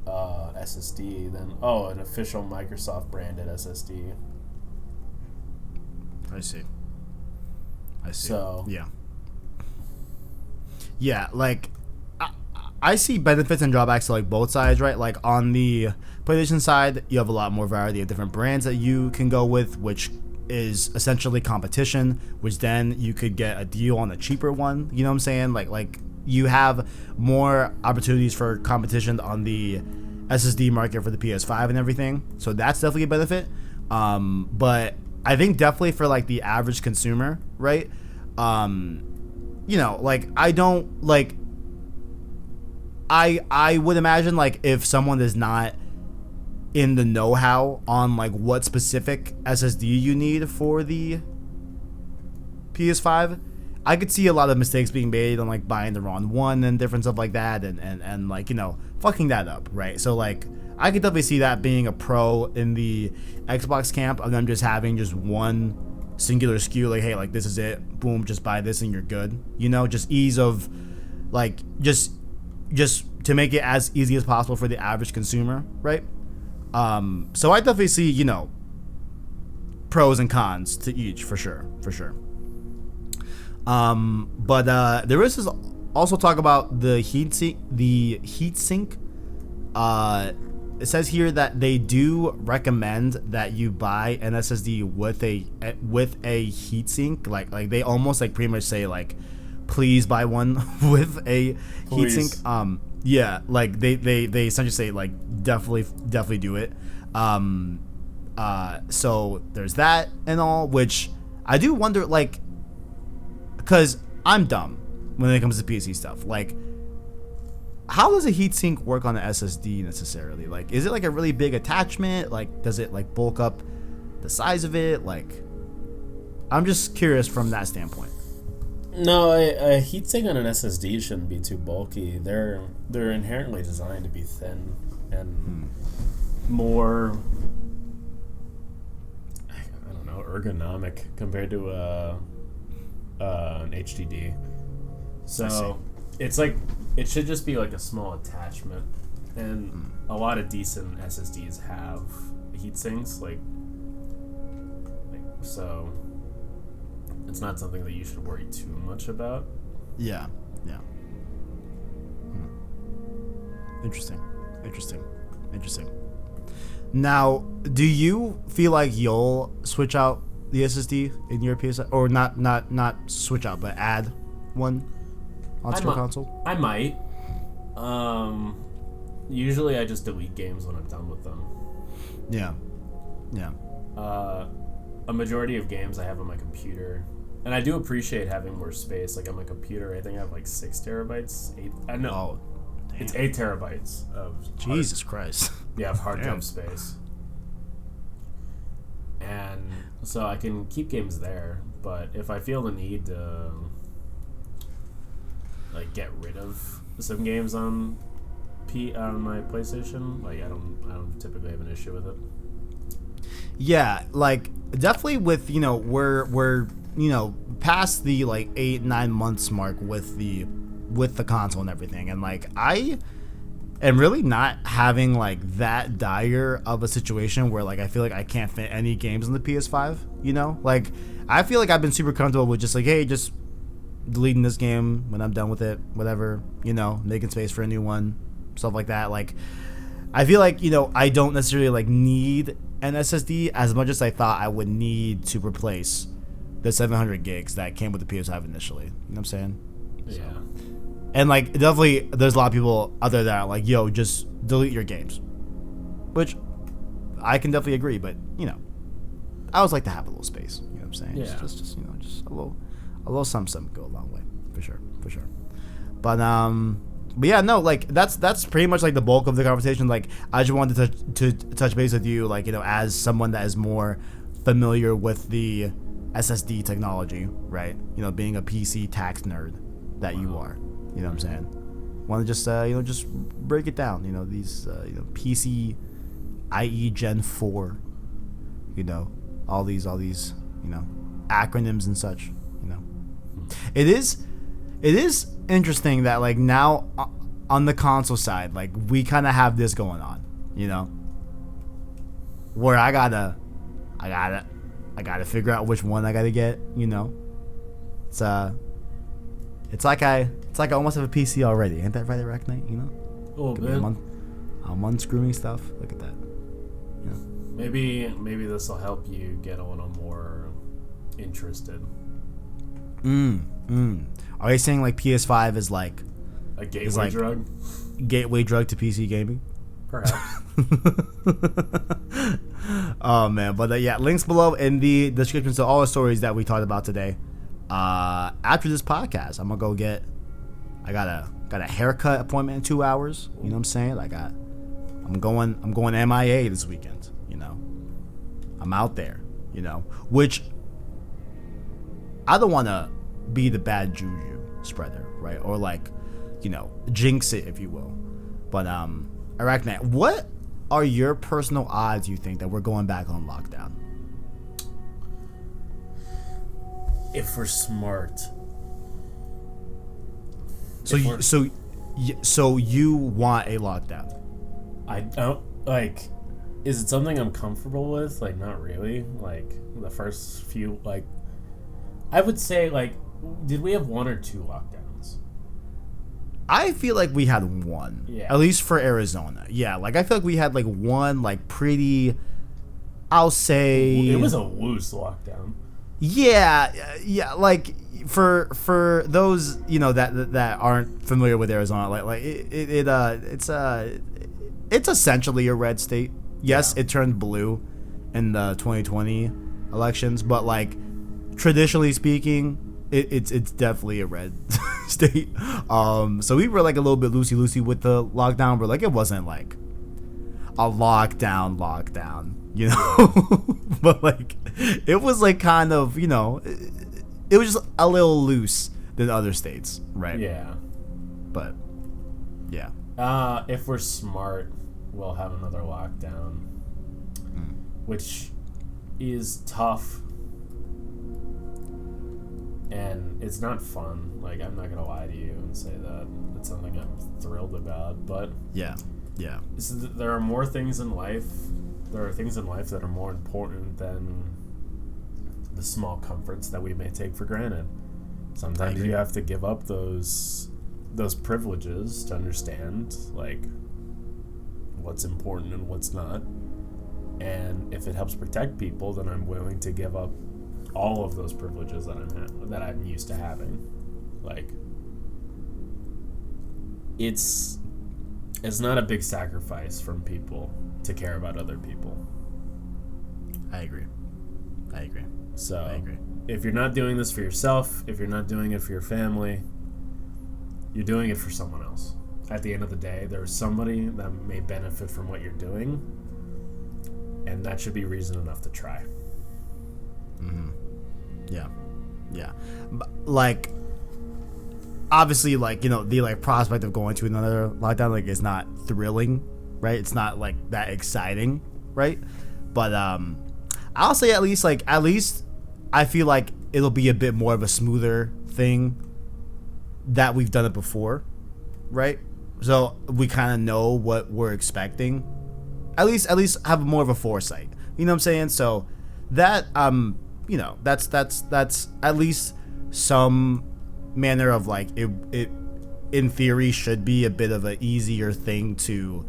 SSD than an official Microsoft branded SSD. I see. So yeah, I see benefits and drawbacks to both sides, right? Like on the PlayStation side, you have a lot more variety of different brands that you can go with, which is essentially competition, which then you could get a deal on a cheaper one. You know what I'm saying? Like you have more opportunities for competition on the SSD market for the PS5 and everything. So that's definitely a benefit. But I think definitely for the average consumer, right? I don't I would imagine like if someone is not in the know-how on like what specific SSD you need for the PS5, I could see a lot of mistakes being made on like buying the wrong one and different stuff like that, and like, you know, fucking that up, right? So like I could definitely see that being a pro in the Xbox camp of them just having just one singular SKU, like, hey, like this is it, boom, just buy this and you're good, you know, just ease of like just to make it as easy as possible for the average consumer, right? So I definitely see, you know, pros and cons to each for sure. But there is also talk about the heatsink. It says here that they do recommend that you buy an SSD with a heatsink. Like they almost like pretty much say like, please buy one with a heatsink. Yeah, like they essentially say like definitely do it. So there's that and all, which I do wonder, like, because I'm dumb when it comes to PC stuff. Like, how does a heatsink work on an SSD necessarily? Like, is it like a really big attachment? Like, does it like bulk up the size of it? Like, I'm just curious from that standpoint. No, a heatsink on an SSD shouldn't be too bulky. They're inherently designed to be thin and more, I don't know, ergonomic compared to an HDD. So it's like, it should just be like a small attachment, and a lot of decent SSDs have heatsinks, like so. It's not something that you should worry too much about. Yeah. Interesting. Now, do you feel like you'll switch out the SSD in your PS5, or not switch out, but add one onto your console? I might. Usually I just delete games when I'm done with them. Yeah. A majority of games I have on my computer. And I do appreciate having more space. Like on my computer, I think I have like 6 terabytes. 8. I know. Oh, it's 8 terabytes of Jesus Christ. Yeah, of hard drive space. And so I can keep games there. But if I feel the need to like get rid of some games on my PlayStation, like I don't typically have an issue with it. Yeah, like definitely with, you know, we're you know, past the like 8-9 months mark with the console and everything, and like I am really not having like that dire of a situation where like I feel like I can't fit any games on the PS5, you know? Like I feel like I've been super comfortable with just like, hey, just deleting this game when I'm done with it, whatever, you know, making space for a new one, stuff like that. Like I feel like, you know, I don't necessarily like need an SSD as much as I thought I would need to replace the 700 gigs that came with the PS5 initially. You know what I'm saying? Yeah. So. And like definitely there's a lot of people out there that are like, yo, just delete your games, which I can definitely agree, but you know, I always like to have a little space, you know what I'm saying? Yeah. Just you know, just a little something go a long way, for sure. But yeah, no, like that's pretty much like the bulk of the conversation. Like I just wanted to touch base with you, like, you know, as someone that is more familiar with the SSD technology, right? You know, being a PC tax nerd that you are, you know what I'm saying? Want to just you know, just break it down, you know, these you know, PC IE Gen 4, you know, all these you know, acronyms and such, you know. It is interesting that like now on the console side, like we kind of have this going on, you know, where I gotta figure out which one I gotta get, you know. It's like I almost have a PC already. Ain't that right, Arachknight? You know. A little bit. I'm unscrewing stuff. Look at that. You know. Maybe this will help you get a little more interested. Are you saying like PS5 is like a gateway drug? Gateway drug to PC gaming? Perhaps. Oh man, but yeah, links below in the description to all the stories that we talked about today. After this podcast, I'm gonna go get I got a haircut appointment in 2 hours. You know what I'm saying? I'm going MIA this weekend. You know, I'm out there. You know, which I don't want to be the bad juju spreader, right? Or like, you know, jinx it, if you will. But Arachknight, what are your personal odds, you think, that we're going back on lockdown? If we're smart. So you want a lockdown? I don't, like, is it something I'm comfortable with? Like, not really. Like, the first few, like, I would say, like, did we have 1 or 2 lockdowns? I feel like we had one. Yeah. At least for Arizona. Yeah, like, I feel like we had, like, one, like, pretty, I'll say... It was a loose lockdown. Yeah, like, for those, you know, that aren't familiar with Arizona, like it's essentially a red state. Yes, Yeah. it turned blue in the 2020 elections, but like traditionally speaking, it's definitely a red state. So we were like a little bit loosey with the lockdown, but like it wasn't like a lockdown, you know. But like it was like kind of, you know, it was just a little loose than other states, right? Yeah. But yeah. If we're smart, we'll have another lockdown, which is tough, and it's not fun. Like, I'm not gonna lie to you and say that it's something I'm thrilled about, but Yeah. there are more things in life. There are things in life that are more important than the small comforts that we may take for granted. Sometimes you have to give up those privileges to understand, like, what's important and what's not. And if it helps protect people, then I'm willing to give up all of those privileges that I'm used to having. Like, it's not a big sacrifice from people to care about other people. I agree. So, if you're not doing this for yourself, if you're not doing it for your family, you're doing it for someone else. At the end of the day, there's somebody that may benefit from what you're doing, and that should be reason enough to try. Mm-hmm. Yeah. Like, obviously, like, you know, the like prospect of going to another lockdown, like, is not thrilling, right? It's not like that exciting, right? But I'll say at least I feel like it'll be a bit more of a smoother thing that we've done it before, right? So we kind of know what we're expecting. At least have more of a foresight. You know what I'm saying? So that you know, that's at least some manner of like it in theory should be a bit of an easier thing to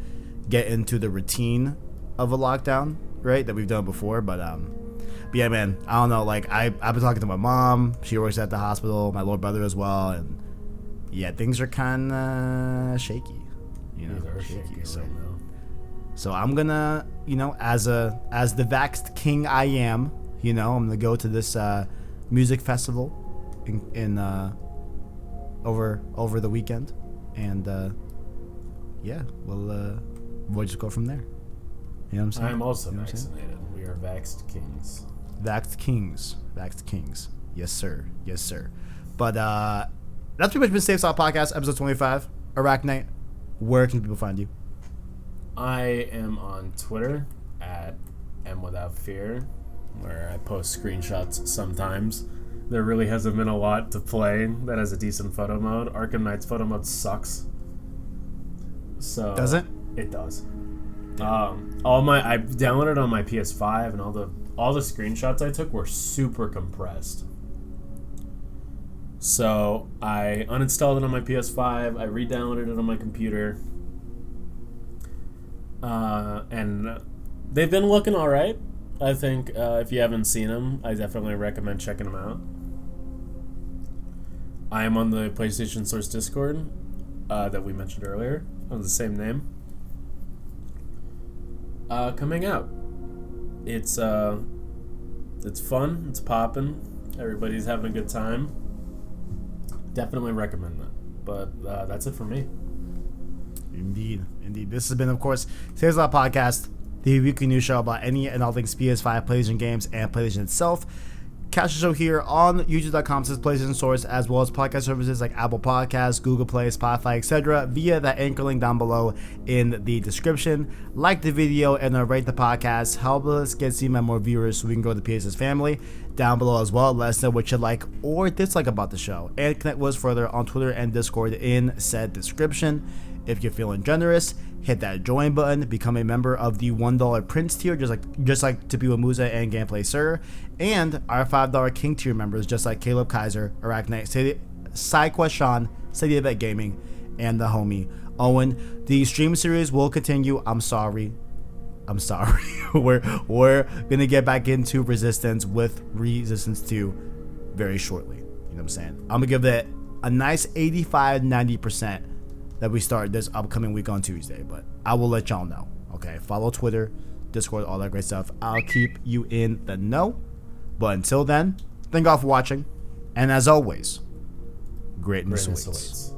get into the routine of a lockdown, right? That we've done before, but yeah, man, I don't know. Like I've been talking to my mom. She works at the hospital. My little brother as well, and yeah, things are kind of shaky. You know, shaky. So, right now. So I'm gonna, you know, as the vaxxed king I am, you know, I'm gonna go to this music festival in over the weekend, and yeah, we'll just go from there. You know what I'm saying? I'm also vaccinated. We are vaxxed kings. Vaxxed kings. Yes, sir. But that's pretty much been Safe Stop Podcast, episode 25. Arachknight, where can people find you? I am on Twitter at MWithoutFear, where I post screenshots sometimes. There really hasn't been a lot to play that has a decent photo mode. Arkham Knight's photo mode sucks. So Does it? It does. I downloaded it on my PS5, and all the screenshots I took were super compressed. So I uninstalled it on my PS5. I re-downloaded it on my computer, and they've been looking all right. I think if you haven't seen them, I definitely recommend checking them out. I am on the PlayStation Source Discord that we mentioned earlier, on the same name. Coming out. It's fun. It's popping. Everybody's having a good time. Definitely recommend that. But that's it for me. Indeed. This has been, of course, Today's Loud Podcast, the weekly news show about any and all things PS5, PlayStation games, and PlayStation itself. Catch the show here on youtube.com/PlayStation Source, as well as podcast services like Apple Podcasts, Google Play, Spotify, etc. via the anchor link down below in the description. Like the video and rate the podcast. Help us get seen by more viewers so we can grow the PSS family. Down below as well, let us know what you like or dislike about the show, and connect with us further on Twitter and Discord in said description. If you're feeling generous, hit that join button, become a member of the $1 Prince tier, just like Tapiwa Musa and Gameplay Sir, and our $5 King tier members, just like Caleb Kaiser, Arachknight, SideQuest Sean, SteadyBet Gaming, and the homie Owen. The stream series will continue. I'm sorry. we're gonna get back into Resistance with Resistance 2 very shortly. You know what I'm saying? I'm gonna give that a nice 85-90% that we start this upcoming week on Tuesday, but I will let y'all know. Okay, follow Twitter, Discord, all that great stuff. I'll keep you in the know. But until then, thank y'all for watching, and as always, greatness awaits.